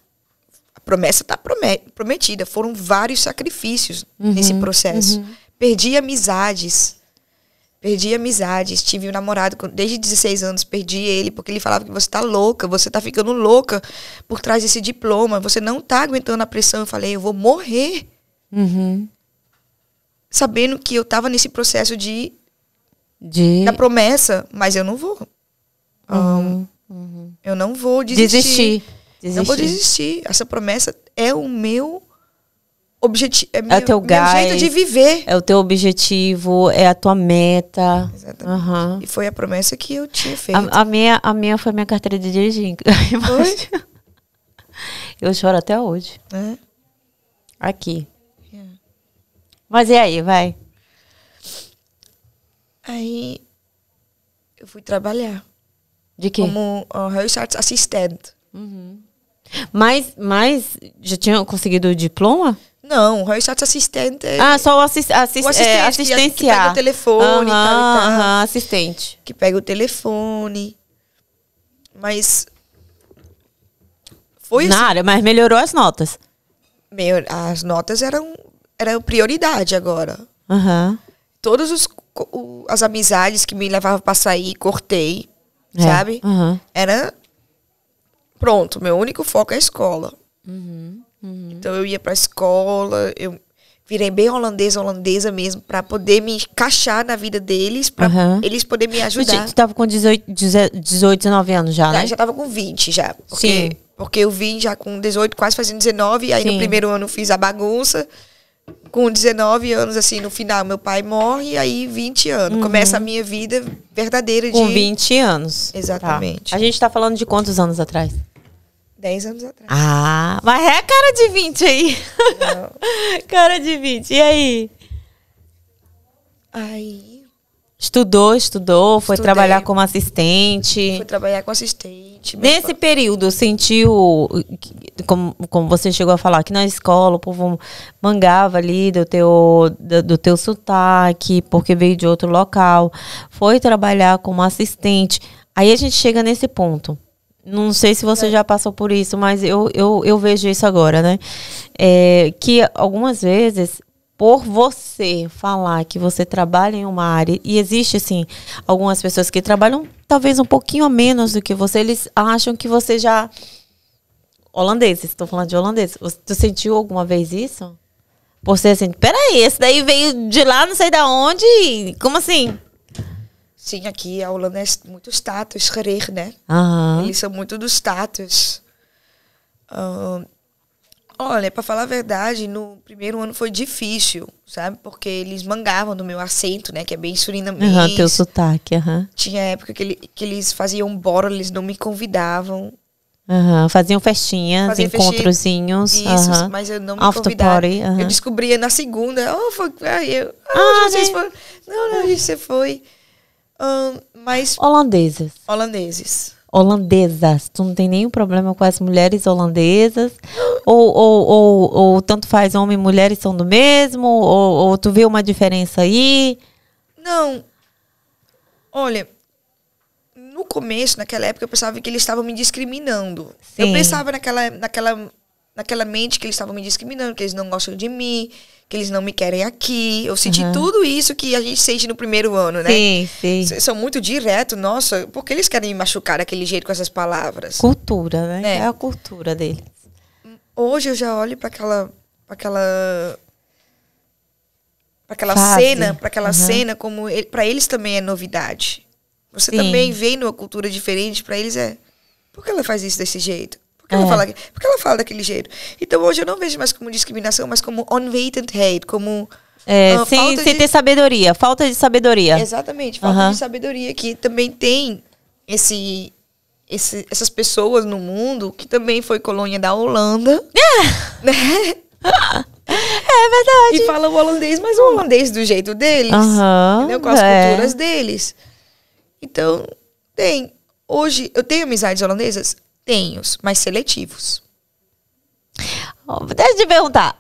B: a promessa está prometida. Foram vários sacrifícios nesse processo.
A: Uhum.
B: Perdi amizades. Tive um namorado desde 16 anos, perdi ele porque ele falava que você tá louca, você tá ficando louca por trás desse diploma, você não tá aguentando a pressão. Eu falei, eu vou morrer.
A: Uhum.
B: Sabendo que eu estava nesse processo da promessa, mas eu não vou. Eu não vou desistir. Não vou desistir. Essa promessa é o meu objetivo. É
A: o teu
B: meu jeito de viver.
A: É o teu objetivo, é a tua meta.
B: Exatamente.
A: Uhum.
B: E foi a promessa que eu tinha feito.
A: A minha foi minha carteira de dirigir.
B: Foi?
A: Eu choro até hoje.
B: É?
A: Aqui. Mas e aí, vai?
B: Aí eu fui trabalhar.
A: De quê?
B: Como assistente.
A: Uhum. Mas já tinha conseguido o diploma?
B: Não, assistente.
A: Só o assistenciar.
B: Que pega o telefone e tal.
A: Assistente.
B: Que pega o telefone. Mas foi
A: na área, mas melhorou as notas.
B: As notas eram prioridade agora.
A: Uhum.
B: Todas as amizades que me levavam para sair, cortei, sabe?
A: Uhum.
B: Era pronto, meu único foco é a escola.
A: Uhum.
B: Então eu ia para a escola, eu virei bem holandesa mesmo, para poder me encaixar na vida deles, para eles poderem me ajudar.
A: Tu tava com 18, 19 anos já, né?
B: Já tava com 20 já. Porque eu vim já com 18, quase fazendo 19, aí no primeiro ano fiz a bagunça. Com 19 anos, assim, no final, meu pai morre, e aí 20 anos. Começa a minha vida verdadeira
A: com 20 anos.
B: Exatamente.
A: Tá. A gente tá falando de quantos anos atrás?
B: 10 anos atrás.
A: Mas é cara de 20 aí. Não. Cara de 20. E aí?
B: Aí,
A: Estudou, foi
B: Estudei.
A: trabalhar como assistente.
B: Fui trabalhar com assistente.
A: Nesse período, sentiu, como você chegou a falar, que na escola o povo mangava ali do teu sotaque, porque veio de outro local. Foi trabalhar como assistente. Aí a gente chega nesse ponto. Não sei se você já passou por isso, mas eu vejo isso agora, né? Que algumas vezes, por você falar que você trabalha em uma área, e existe, assim, algumas pessoas que trabalham talvez um pouquinho a menos do que você, eles acham que você já... Holandeses, estou falando de holandeses. Tu sentiu alguma vez isso? Por ser assim, peraí, esse daí veio de lá, não sei da onde, como assim?
B: Sim, aqui a Holanda é muito status, gerecht, né?
A: Aham.
B: Eles são muito do status. Olha, pra falar a verdade, no primeiro ano foi difícil, sabe? Porque eles mangavam no meu acento, né? Que é bem surinamês.
A: Aham, teu sotaque, aham.
B: Tinha época que eles faziam bora, eles não me convidavam.
A: Aham, faziam festinhas,
B: Faziam
A: encontrozinhos.
B: Isso,
A: aham.
B: mas eu não me
A: After
B: convidava.
A: party, aham.
B: Eu descobria na segunda. Vocês
A: né?
B: foram. Não, você foi. Mas
A: Holandeses.
B: holandeses.
A: Tu não tem nenhum problema com as mulheres holandesas? Ou tanto faz homem e mulheres são do mesmo? Ou tu vê uma diferença aí?
B: Não. Olha, no começo, naquela época, eu pensava que eles estavam me discriminando.
A: Sim.
B: Eu pensava naquela mente que eles estavam me discriminando, que eles não gostam de mim, que eles não me querem aqui. Eu senti tudo isso que a gente sente no primeiro ano, né?
A: Sim.
B: São muito direto, nossa, por que eles querem me machucar daquele jeito com essas palavras?
A: Cultura, né?
B: É.
A: É a cultura deles.
B: Hoje eu já olho para aquela
A: Fase.
B: cena como para eles também é novidade. Você
A: Sim.
B: também vem numa cultura diferente, para eles é. Por que ela faz isso desse jeito? Por que ela fala daquele jeito? Então hoje eu não vejo mais como discriminação, mas como onwetend hate, como
A: sem ter sabedoria, falta de sabedoria.
B: Exatamente, falta de sabedoria, que também tem essas pessoas no mundo que também foi colônia da Holanda, né?
A: É verdade.
B: E falam holandês, mas o holandês do jeito deles, entendeu? Com as culturas deles. Então, hoje, eu tenho amizades holandesas? Tenho, mas seletivos.
A: Deixa eu te perguntar.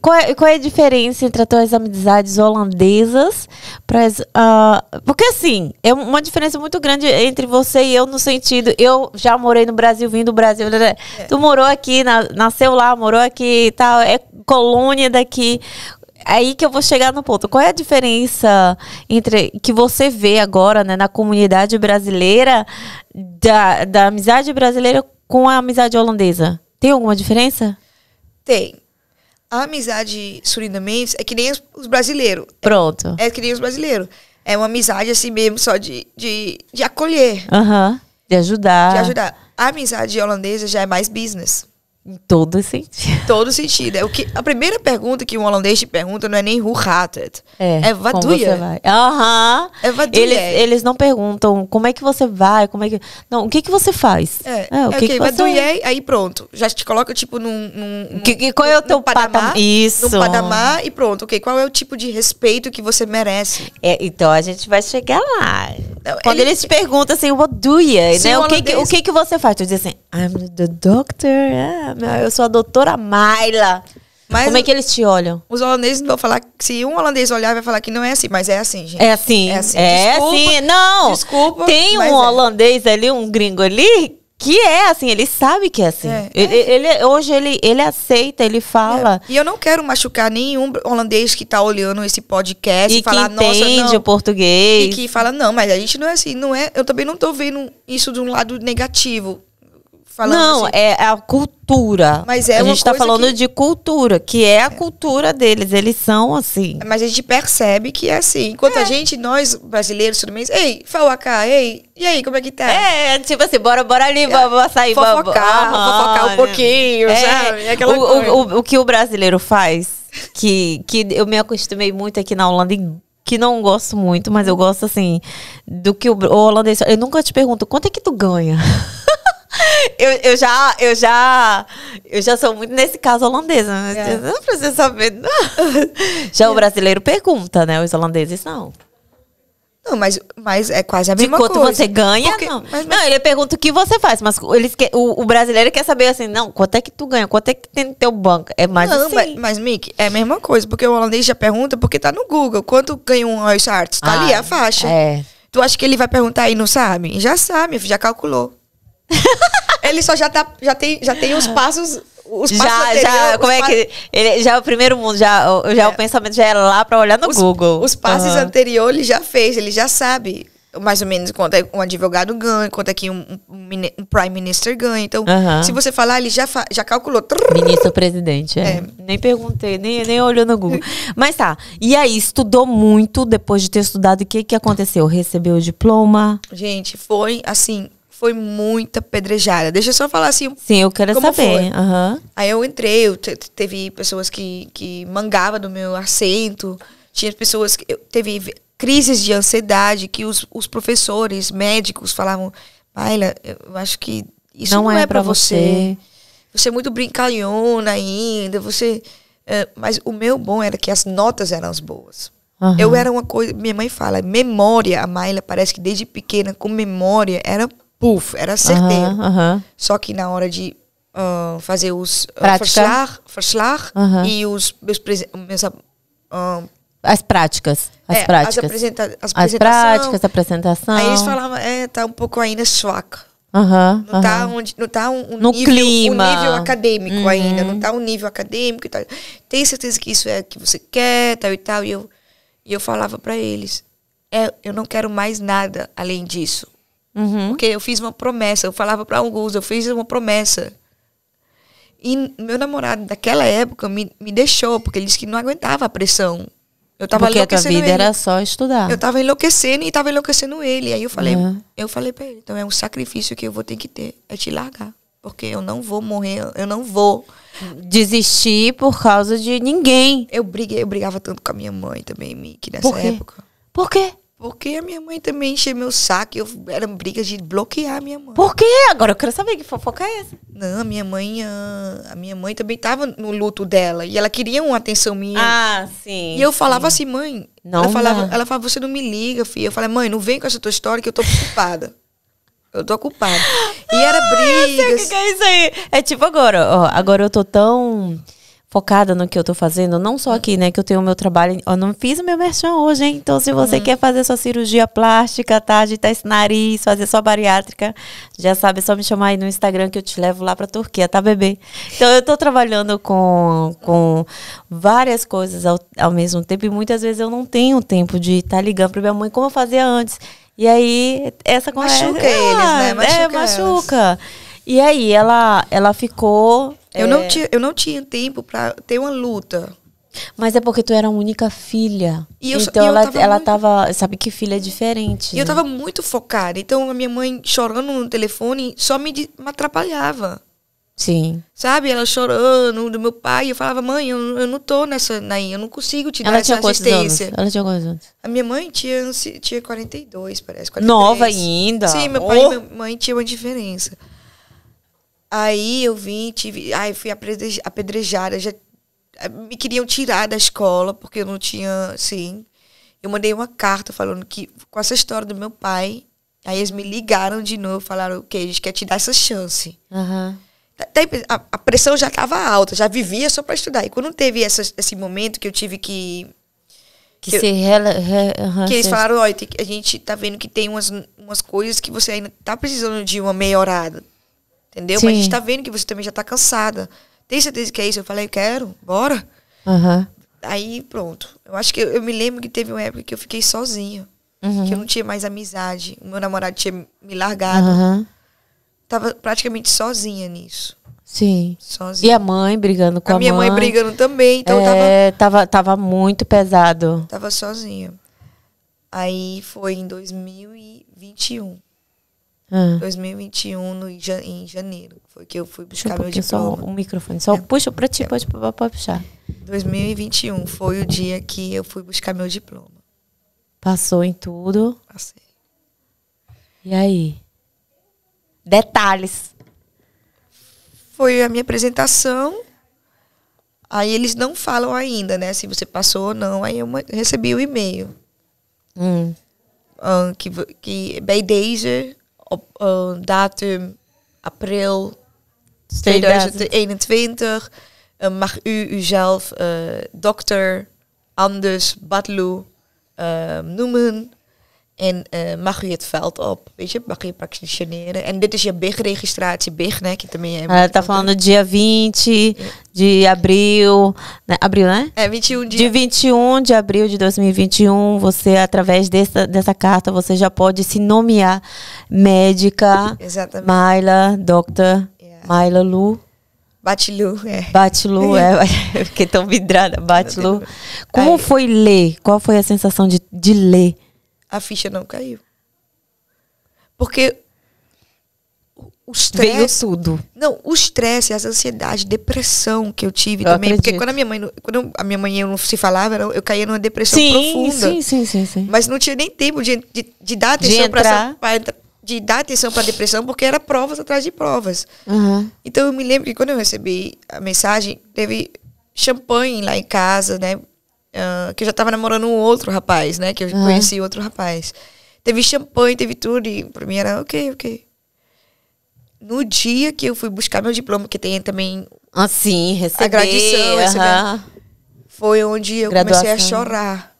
A: Qual é a diferença entre as tuas amizades holandesas porque assim, é uma diferença muito grande entre você e eu no sentido, eu já morei no Brasil, vim do Brasil, tu morou aqui, nasceu lá, morou aqui e tal, é colônia daqui. Aí que eu vou chegar no ponto. Qual é a diferença entre que você vê agora, né, na comunidade brasileira, da amizade brasileira com a amizade holandesa? Tem alguma diferença?
B: Tem. A amizade surinamense é que nem os brasileiros.
A: Pronto.
B: É que nem os brasileiros. É uma amizade assim mesmo, só de acolher.
A: De ajudar.
B: De ajudar. A amizade holandesa já é mais business.
A: Em todo sentido.
B: Todo sentido. A primeira pergunta que um holandês te pergunta não é nem hoe gaat het? É wat doe je? É wat doe je?
A: Eles não perguntam como é que você vai, não, o que você faz?
B: Wat doe je? Aí pronto. Já te coloca tipo
A: qual é o teu patamar?
B: Isso. No patamar e pronto. Ok, qual é o tipo de respeito que você merece?
A: Então a gente vai chegar lá. Quando eles te perguntam assim, what do you? Né? O que você faz? Tu diz assim, I'm the doctor. Eu sou a doutora Mayla. Mas como é que eles te olham?
B: Os holandeses não vão falar. Se um holandês olhar, vai falar que não é assim. Mas é assim, gente.
A: É assim. Não.
B: Desculpa.
A: Tem um holandês ali, um gringo ali, que é assim. Ele sabe que é assim. Hoje ele aceita, ele fala.
B: E eu não quero machucar nenhum holandês que tá olhando esse podcast.
A: E falar, que entende o português.
B: E que fala, não, mas a gente não é assim. Não é, eu também não tô vendo isso de um lado negativo.
A: Não,
B: assim.
A: É a cultura.
B: Mas
A: a gente tá falando de cultura, que é a cultura deles. Eles são assim.
B: Mas a gente percebe que é assim. Enquanto a gente, nós brasileiros, tudo bem, ei, fala cá, ei, e aí, como é que tá?
A: Tipo assim, bora ali, vamos sair.
B: Fofocar um pouquinho, sabe? Aquela coisa.
A: O que o brasileiro faz, que eu me acostumei muito aqui na Holanda, que não gosto muito, mas eu gosto assim, do que o holandês. Eu nunca te pergunto, quanto é que tu ganha? Eu já sou muito nesse caso holandesa. Não precisa saber. Não. Já o brasileiro pergunta, né? Os holandeses não.
B: Não, mas é quase a
A: De
B: mesma
A: quanto
B: coisa.
A: você ganha,
B: Porque-
A: não.
B: mas-
A: Não, ele pergunta o que você faz, mas o brasileiro quer saber assim, não, quanto é que tu ganha? Quanto é que tem no teu banco? É mais
B: Não,
A: assim.
B: mas, Mick, é a mesma coisa, porque o holandês já pergunta porque tá no Google. Quanto ganha um Huisarts? Tá ali a faixa.
A: É.
B: Tu acha que ele vai perguntar e não sabe? Já sabe, já calculou. Ele só já tem os passos. Os passos
A: Já,
B: anteriores,
A: como
B: os
A: é
B: pa-
A: que. Ele, já é o primeiro mundo, já o pensamento já é lá pra olhar no Google.
B: Os passes
A: Aham.
B: anteriores ele já fez, ele já sabe mais ou menos quanto é um advogado ganha, quanto é que um prime minister ganha. Então,
A: Aham.
B: se você falar, ele já calculou.
A: Ministro-presidente, é.
B: É.
A: Nem perguntei, nem olhou no Google. Mas tá, e aí, estudou muito, depois de ter estudado, o que aconteceu? Recebeu o diploma?
B: Gente, foi assim, foi muita pedrejada. Deixa eu só falar assim.
A: Sim, eu quero
B: Como
A: saber.
B: foi?
A: Aham.
B: Aí eu entrei, teve pessoas que mangavam do meu assento, tinha pessoas que teve crises de ansiedade que os professores, médicos falavam, Mayla, eu acho que isso não é pra você. Você é muito brincalhona ainda, mas o meu bom era que as notas eram as boas.
A: Aham.
B: Eu era uma coisa, minha mãe fala, memória, a Mayla parece que desde pequena com memória era era certeiro.
A: Aham, aham.
B: Só que na hora de fazer os
A: Prática.
B: verslag
A: Aham.
B: e os meus
A: As práticas. As
B: as
A: práticas.
B: as
A: As práticas, a apresentação.
B: Aí eles falavam, tá um pouco ainda swak.
A: Aham,
B: Não tá,
A: aham.
B: não tá um
A: No
B: nível,
A: clima.
B: um nível acadêmico
A: Uhum.
B: ainda. Não tá um nível acadêmico e tal. Tem certeza que isso é o que você quer, tal e tal. E eu falava pra eles, eu não quero mais nada além disso.
A: Uhum.
B: Porque eu fiz uma promessa. Eu falava pra alguns, eu fiz uma promessa. E meu namorado daquela época me deixou, porque ele disse que não aguentava a pressão. Eu tava
A: Porque a tua
B: enlouquecendo
A: vida
B: ele.
A: era só estudar.
B: Eu tava enlouquecendo e tava enlouquecendo ele. Aí
A: Uhum.
B: eu falei pra ele, então é um sacrifício que eu vou ter que ter, é te largar. Porque eu não vou morrer, eu não vou.
A: Desistir por causa de ninguém.
B: Eu brigava tanto com a minha mãe também, Mickey, nessa
A: Por quê?
B: época.
A: Por quê?
B: Porque a minha mãe também encheu meu saco. Eram brigas de bloquear a minha mãe.
A: Por quê? Agora eu quero saber que fofoca é essa.
B: Não, a minha mãe também tava no luto dela. E ela queria uma atenção minha.
A: Ah, sim.
B: E eu falava assim, mãe.
A: Não
B: ela falava, você não me liga, filha. Eu falei, mãe, não vem com essa tua história que eu tô ocupada. Eu tô ocupada. E era
A: Eu sei o
B: brigas.
A: que é isso aí. É tipo agora, ó. Agora eu tô tão focada no que eu tô fazendo, não só aqui, né, que eu tenho o meu trabalho, eu não fiz o meu merchan hoje, hein, então se você quer fazer sua cirurgia plástica, tá, agitar esse nariz, fazer sua bariátrica, já sabe, é só me chamar aí no Instagram que eu te levo lá pra Turquia, tá, bebê? Então eu tô trabalhando com várias coisas ao mesmo tempo e muitas vezes eu não tenho tempo de estar ligando pra minha mãe como eu fazia antes. E aí, essa conversa...
B: Machuca eles, né?
A: Machuca. E aí, ela ficou...
B: Eu não tinha tempo pra ter uma luta.
A: Mas é porque tu era a única filha.
B: E eu-
A: então
B: e eu
A: ela
B: tava
A: tava... Sabe que filha é diferente.
B: E eu
A: né?
B: tava muito focada. Então, a minha mãe chorando no telefone só me atrapalhava.
A: Sim.
B: Sabe? Ela chorando do meu pai. Eu falava, mãe, eu não tô nessa daí. Eu não consigo te dar
A: Ela
B: essa
A: tinha quantos anos?
B: assistência.
A: Ela tinha quantos anos?
B: A minha mãe tinha 42, parece. 43.
A: Nova ainda?
B: Sim, meu pai e minha mãe tinham uma diferença. Aí eu vim, fui apedrejada. Já me queriam tirar da escola, porque eu não tinha, assim. Eu mandei uma carta falando que, com essa história do meu pai, aí eles me ligaram de novo, falaram, ok, a gente quer te dar essa chance.
A: Aham.
B: A pressão já estava alta, já vivia só para estudar. E quando teve esse momento que eu tive que
A: Que
B: Que-
A: se...
B: que eles falaram, olha, a gente tá vendo que tem umas coisas que você ainda tá precisando de uma melhorada. Entendeu?
A: Sim.
B: Mas a gente tá vendo que você também já tá cansada. Tem certeza que é isso? Eu falei, quero, bora.
A: Aham.
B: Aí, pronto. Eu acho que eu me lembro que teve uma época que eu fiquei sozinha.
A: Uhum.
B: Que eu não tinha mais amizade. O meu namorado tinha me largado.
A: Aham.
B: Tava praticamente sozinha nisso.
A: Sim.
B: Sozinha.
A: E a mãe brigando com a
B: minha mãe brigando também. Então eu
A: tava muito pesado.
B: tava sozinha. Aí foi em 2021.
A: Ah.
B: 2021, em janeiro. Foi que eu fui
A: Puxa um
B: buscar meu
A: pouquinho, só
B: diploma.
A: o microfone. Só puxa pra ti, pode puxar.
B: 2021 foi o dia que eu fui buscar meu diploma.
A: Passou em tudo.
B: Passei.
A: E aí? Detalhes.
B: Foi a minha apresentação. Aí eles não falam ainda, né? Se você passou ou não. Aí eu recebi o e-mail. que bij deze op datum april 2021 mag u uzelf dokter Anders Batlu noemen. En mag u het veld op, weet je, mag je practitioneren. En dit is je BIG-registratie, BIG, né? Que também é
A: Ela tá falando dia 20 de abril, né? Abril, né?
B: É, 21
A: de 21 de abril de 2021, você, através dessa carta, você já pode se nomear médica.
B: Exatamente.
A: Maila, Dr. Maila Lu.
B: Batlu,
A: Batlu, eu fiquei tão vidrada, Batlu. Como foi ler? Qual foi a sensação de ler?
B: A ficha não caiu. Porque o estresse...
A: Veio tudo.
B: Não, o estresse, a ansiedade, depressão que eu tive
A: eu
B: também.
A: Acredito.
B: Porque quando a minha mãe não se falava, eu caía numa depressão profunda.
A: Sim.
B: Mas não tinha nem tempo de dar atenção de dar atenção para a depressão, porque era provas atrás de provas.
A: Uhum.
B: Então eu me lembro que quando eu recebi a mensagem, teve champanhe lá em casa, né? Que eu já estava namorando um outro rapaz, né? Que eu conheci outro rapaz. Teve champanhe, teve tudo, e pra mim era ok. No dia que eu fui buscar meu diploma, que tem também
A: receber,
B: a gradição, foi onde eu comecei a chorar.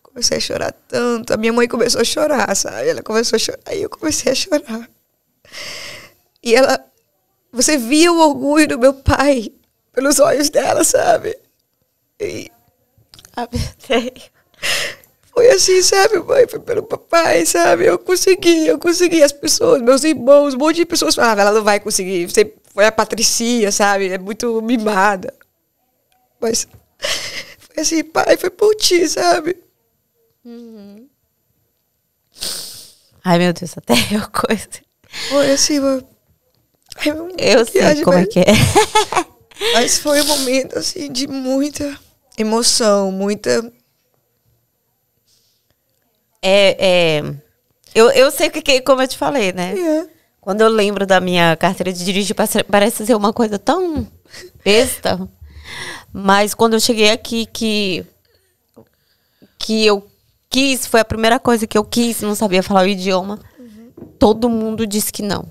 B: Comecei a chorar tanto. A minha mãe começou a chorar, sabe? Ela começou a chorar, aí eu comecei a chorar. E você via o orgulho do meu pai pelos olhos dela, sabe? E foi assim, sabe, mãe? Foi pelo papai, sabe? Eu consegui. As pessoas, meus irmãos, um monte de pessoas falavam, ela não vai conseguir. Você foi a Patricia, sabe? É muito mimada. Mas foi assim, pai, foi por ti, sabe?
A: Uhum. Ai, meu Deus, até eu coisa.
B: Foi assim, mano.
A: Eu sei como é que é.
B: Mas foi um momento, assim, de muita emoção, muita...
A: Eu sei que, como eu te falei, né? Quando eu lembro da minha carteira de dirigir, parece ser uma coisa tão besta. Mas quando eu cheguei aqui, que eu quis, foi a primeira coisa que eu quis, não sabia falar o idioma. Todo mundo disse que não.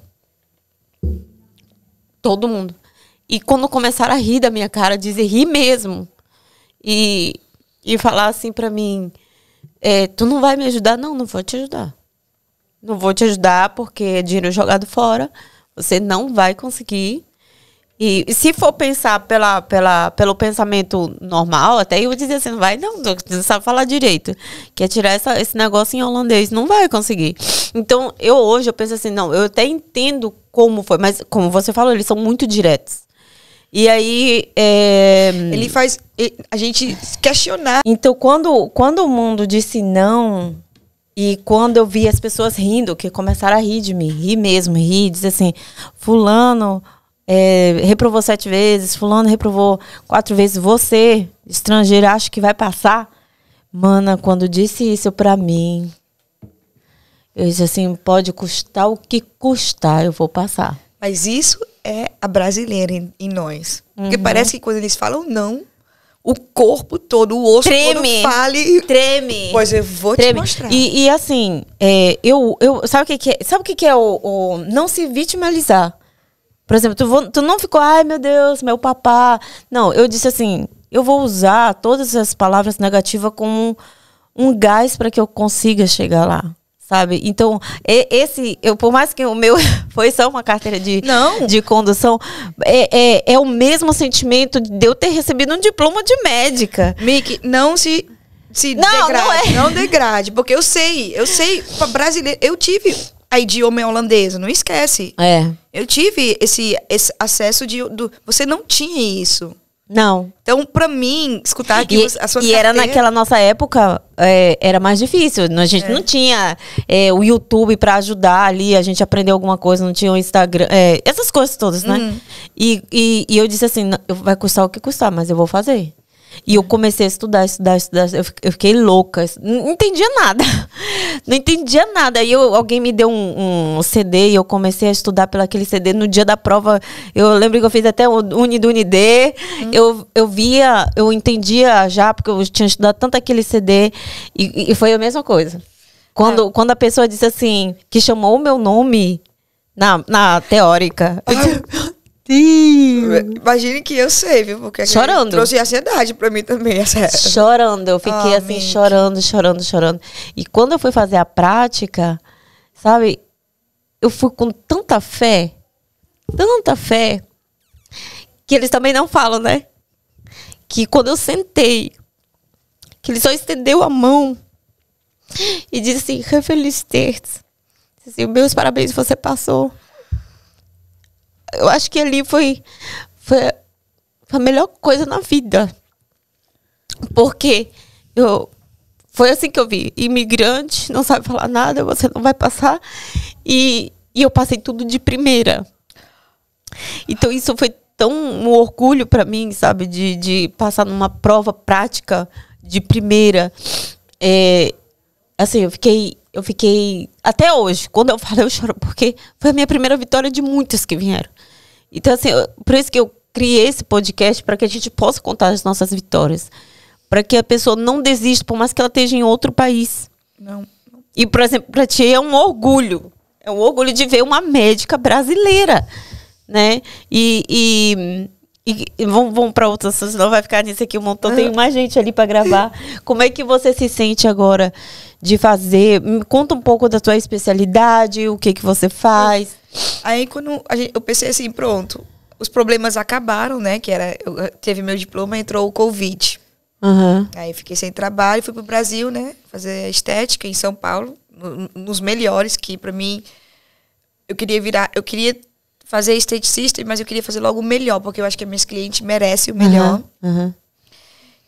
A: Todo mundo. E quando começaram a rir da minha cara, dizer rir mesmo. E falar assim pra mim, tu não vai me ajudar? Não vou te ajudar. Não vou te ajudar porque é dinheiro jogado fora. Você não vai conseguir. E se for pensar pelo pensamento normal, até eu dizer assim, não sabe falar direito. Quer tirar esse negócio em holandês, não vai conseguir. Então, hoje eu penso assim, não, eu até entendo como foi, mas como você falou, eles são muito diretos. E aí...
B: Ele faz a gente questionar.
A: Então, quando o mundo disse não, e quando eu vi as pessoas rindo, que começaram a rir de mim, dizer assim, fulano reprovou 7 vezes, fulano reprovou 4 vezes, você, estrangeiro, acha que vai passar? Mana, quando disse isso pra mim, eu disse assim, pode custar o que custar, eu vou passar.
B: Mas isso é a brasileira em nós. Porque parece que quando eles falam não, o corpo todo, o osso
A: treme,
B: todo fale.
A: Treme.
B: Pois eu vou te mostrar.
A: E assim, sabe o que é? Sabe o que é o não se vitimizar? Por exemplo, tu não ficou, ai meu Deus, meu papá. Não, eu disse assim, eu vou usar todas as palavras negativas como um gás para que eu consiga chegar lá. Sabe? Então, por mais que o meu foi só uma carteira de condução, é o mesmo sentimento de eu ter recebido um diploma de médica.
B: Miki, não se degrade, não degrade, porque eu sei, para brasileiro, eu tive a idioma holandesa, não esquece. Eu tive esse acesso você não tinha isso.
A: Não.
B: Então, pra mim, escutar aqui a sua carteira...
A: era naquela nossa época, era mais difícil. A gente não tinha o YouTube pra ajudar ali, a gente aprender alguma coisa, não tinha o Instagram, essas coisas todas, né? E eu disse assim, vai custar o que custar, mas eu vou fazer. E eu comecei a estudar. Eu fiquei louca. Não entendia nada. Não entendia nada. Aí alguém me deu um CD e eu comecei a estudar pelo aquele CD. No dia da prova, eu lembro que eu fiz até o Uni do Unid. Eu entendia já, porque eu tinha estudado tanto aquele CD. E foi a mesma coisa. Quando a pessoa disse assim, que chamou o meu nome na teórica.
B: Imagine que eu sei, viu? Porque
A: chorando.
B: Trouxe ansiedade pra mim também.
A: Chorando, eu fiquei assim, chorando. E quando eu fui fazer a prática, sabe, eu fui com tanta fé, que eles também não falam, né? Que quando eu sentei, que ele só estendeu a mão e disse assim, Felicitert. Assim, meus parabéns, você passou. Eu acho que ali foi a melhor coisa na vida. Porque foi assim que eu vi. Imigrante, não sabe falar nada, você não vai passar. E eu passei tudo de primeira. Então isso foi tão um orgulho para mim, sabe? De passar numa prova prática de primeira. Assim, eu fiquei... Até hoje, quando eu falo, eu choro. Porque foi a minha primeira vitória de muitas que vieram. Então, assim, por isso que eu criei esse podcast, para que a gente possa contar as nossas vitórias. Para que a pessoa não desista, por mais que ela esteja em outro país.
B: Não.
A: E, por exemplo, para ti é um orgulho. É um orgulho de ver uma médica brasileira, né? E vamos para outras, senão vai ficar nisso aqui um montão. Tem mais gente ali para gravar. Como é que você se sente agora de fazer? Me conta um pouco da tua especialidade, o que você faz.
B: Aí quando eu pensei assim, pronto, os problemas acabaram, né? Eu teve meu diploma, entrou o Covid.
A: Uhum.
B: Aí fiquei sem trabalho, fui pro Brasil, né? Fazer estética em São Paulo, nos melhores, que pra mim eu queria fazer esteticista, mas eu queria fazer logo o melhor, porque eu acho que a minha cliente merece o melhor.
A: Uhum.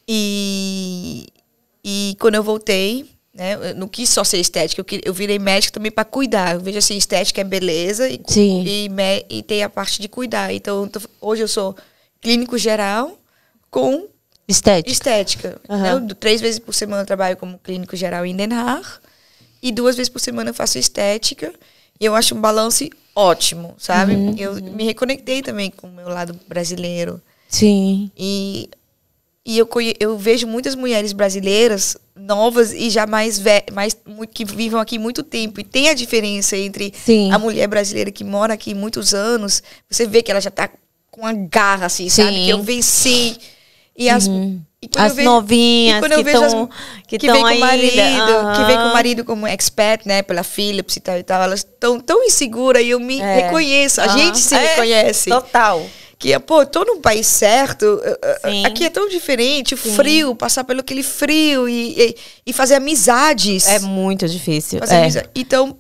B: E quando eu voltei, né, eu não quis só ser estética, eu virei médica também para cuidar. Eu vejo assim, estética é beleza e tem a parte de cuidar. Então, hoje eu sou clínico geral com estética.
A: Uhum.
B: Né? 3 vezes por semana eu trabalho como clínico geral em Den Haag e 2 vezes por semana eu faço estética. E eu acho um balanço ótimo, sabe? Eu me reconectei também com o meu lado brasileiro.
A: Sim.
B: E eu vejo muitas mulheres brasileiras novas e já que vivem aqui muito tempo. E tem a diferença entre a mulher brasileira que mora aqui muitos anos. Você vê que ela já tá com uma garra, assim, sabe? Que eu venci. E as
A: novinhas
B: que vem com o marido, que vem com o marido como expert, né, pela Philips e tal, elas estão tão inseguras e eu me reconheço, a gente se reconhece.
A: Total.
B: Que, pô, tô num país certo, aqui é tão diferente, o frio, passar pelo aquele frio e fazer amizades.
A: É muito difícil.
B: Então,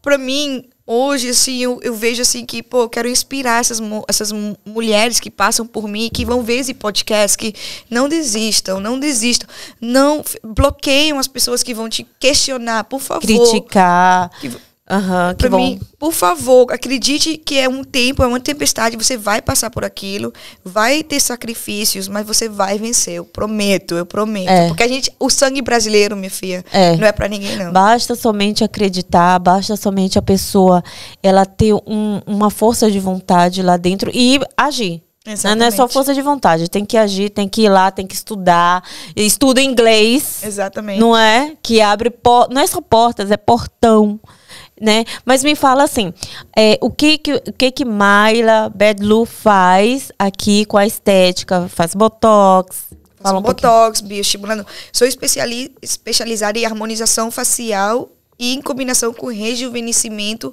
B: pra mim, hoje, assim, eu vejo assim que, pô, eu quero inspirar essas mulheres que passam por mim, que vão ver esse podcast, que não desistam, não bloqueiam as pessoas que vão te questionar, por favor.
A: Criticar.
B: Pra mim, por favor, acredite que é um tempo, é uma tempestade, você vai passar por aquilo, vai ter sacrifícios, mas você vai vencer, eu prometo. Porque o sangue brasileiro, minha filha, não é pra ninguém, não.
A: Basta somente acreditar, basta somente a pessoa, ela ter uma força de vontade lá dentro e agir.
B: Exatamente.
A: Não é só força de vontade, tem que agir, tem que ir lá, tem que estudar. Estuda inglês.
B: Exatamente.
A: Não é? Que abre, não é só portas, é portão. Né? Mas me fala assim, o que Mayla Bedlu faz aqui com a estética? Faz botox?
B: Faço botox, bioestimulando. Sou especializada em harmonização facial e em combinação com rejuvenescimento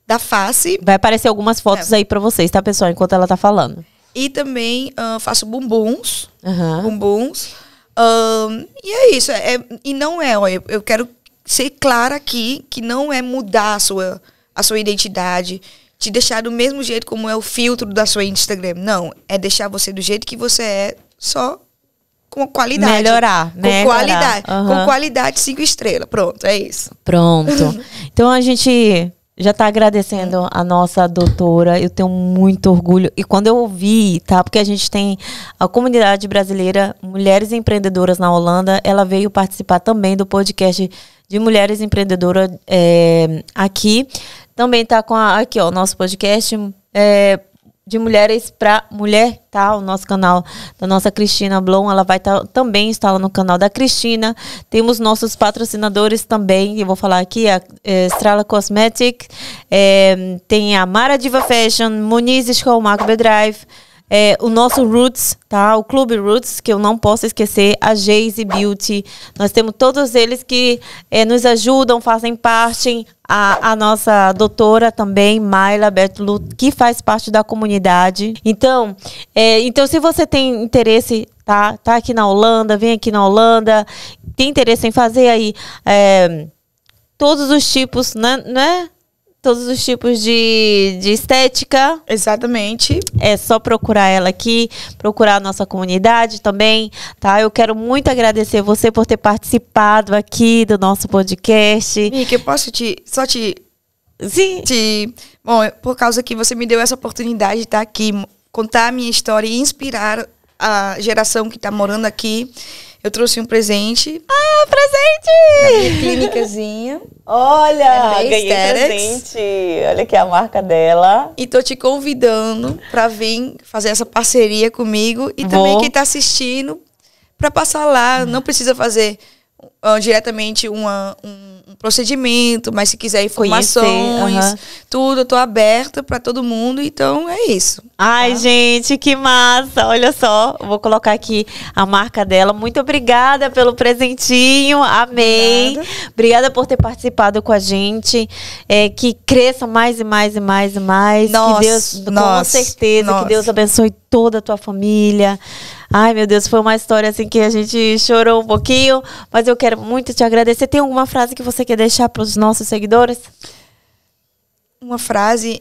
B: da face.
A: Vai aparecer algumas fotos aí pra vocês, tá, pessoal? Enquanto ela tá falando.
B: E também faço bumbuns.
A: Uhum.
B: E é isso. E não é, olha, eu quero ser clara aqui que não é mudar a sua identidade, te deixar do mesmo jeito como é o filtro da sua Instagram. Não, é deixar você do jeito que você é, só com qualidade.
A: Melhorar.
B: Qualidade. Com qualidade 5 estrelas. Pronto, é isso.
A: Pronto. Então a gente já tá agradecendo a nossa doutora. Eu tenho muito orgulho. E quando eu ouvi, tá? Porque a gente tem a comunidade brasileira, Mulheres Empreendedoras na Holanda, ela veio participar também do podcast de Mulheres Empreendedoras aqui. Também tá com aqui, ó, nosso podcast de mulheres para mulher, tá? O nosso canal da nossa Cristina Blom, ela vai também estar lá no canal da Cristina. Temos nossos patrocinadores também, eu vou falar aqui, a Estrela Cosmetic, tem a Mara Diva Fashion, Muniz School, Marco Bedrive, o nosso Roots, tá? O Clube Roots, que eu não posso esquecer, a Jayce Beauty. Nós temos todos eles que nos ajudam, fazem parte. A nossa doutora também, Mayla Bertolu, que faz parte da comunidade. Então, se você tem interesse, tá aqui na Holanda, vem aqui na Holanda, tem interesse em fazer aí todos os tipos, né? Todos os tipos de estética.
B: Exatamente.
A: É só procurar ela aqui, procurar a nossa comunidade também, tá? Eu quero muito agradecer você por ter participado aqui do nosso podcast.
B: Mica, eu posso
A: Sim.
B: Bom, por causa que você me deu essa oportunidade de estar aqui, contar a minha história e inspirar a geração que está morando aqui. Eu trouxe um presente.
A: Ah, presente!
B: Da minha clínicazinha.
A: Olha, ganhei presente. Olha aqui a marca dela.
B: E tô te convidando para vir fazer essa parceria comigo. E também quem tá assistindo, para passar lá. Não precisa fazer diretamente um procedimento, mas se quiser informações, tudo, eu tô aberta para todo mundo, então é isso.
A: Ai, gente, que massa! Olha só, eu vou colocar aqui a marca dela. Muito obrigada pelo presentinho, amei. Obrigada por ter participado com a gente. Que cresça mais e mais e mais e mais.
B: Nossa,
A: que Deus, com certeza, que Deus abençoe toda a tua família. Ai, meu Deus, foi uma história assim que a gente chorou um pouquinho, mas eu quero muito te agradecer. Tem alguma frase que você quer deixar para os nossos seguidores?
B: Uma frase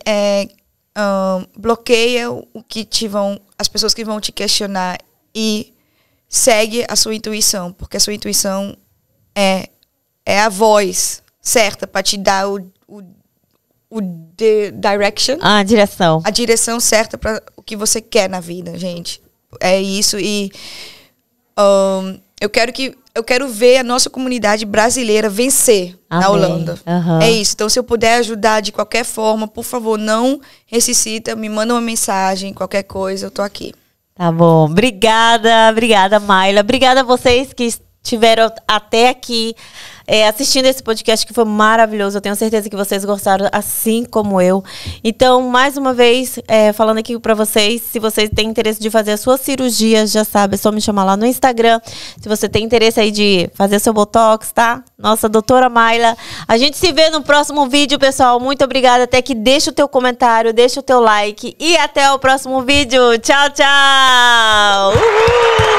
B: bloqueia as pessoas que vão te questionar e segue a sua intuição, porque a sua intuição é a voz certa para te dar direction.
A: A direção.
B: A direção certa para o que você quer na vida, gente. É isso. E eu quero ver a nossa comunidade brasileira vencer na Holanda. É isso. Então, se eu puder ajudar de qualquer forma, por favor, não ressuscita, me manda uma mensagem, qualquer coisa, eu tô aqui.
A: Tá bom. Obrigada, Mayla. Obrigada a vocês que estiveram até aqui assistindo esse podcast, que foi maravilhoso. Eu tenho certeza que vocês gostaram, assim como eu. Então, mais uma vez, falando aqui pra vocês, se vocês têm interesse de fazer a sua cirurgia, já sabe, é só me chamar lá no Instagram. Se você tem interesse aí de fazer seu Botox, tá? Nossa doutora Mayla. A gente se vê no próximo vídeo, pessoal. Muito obrigada. Até que deixa o teu comentário, deixa o teu like. E até o próximo vídeo. Tchau, tchau! Uhul!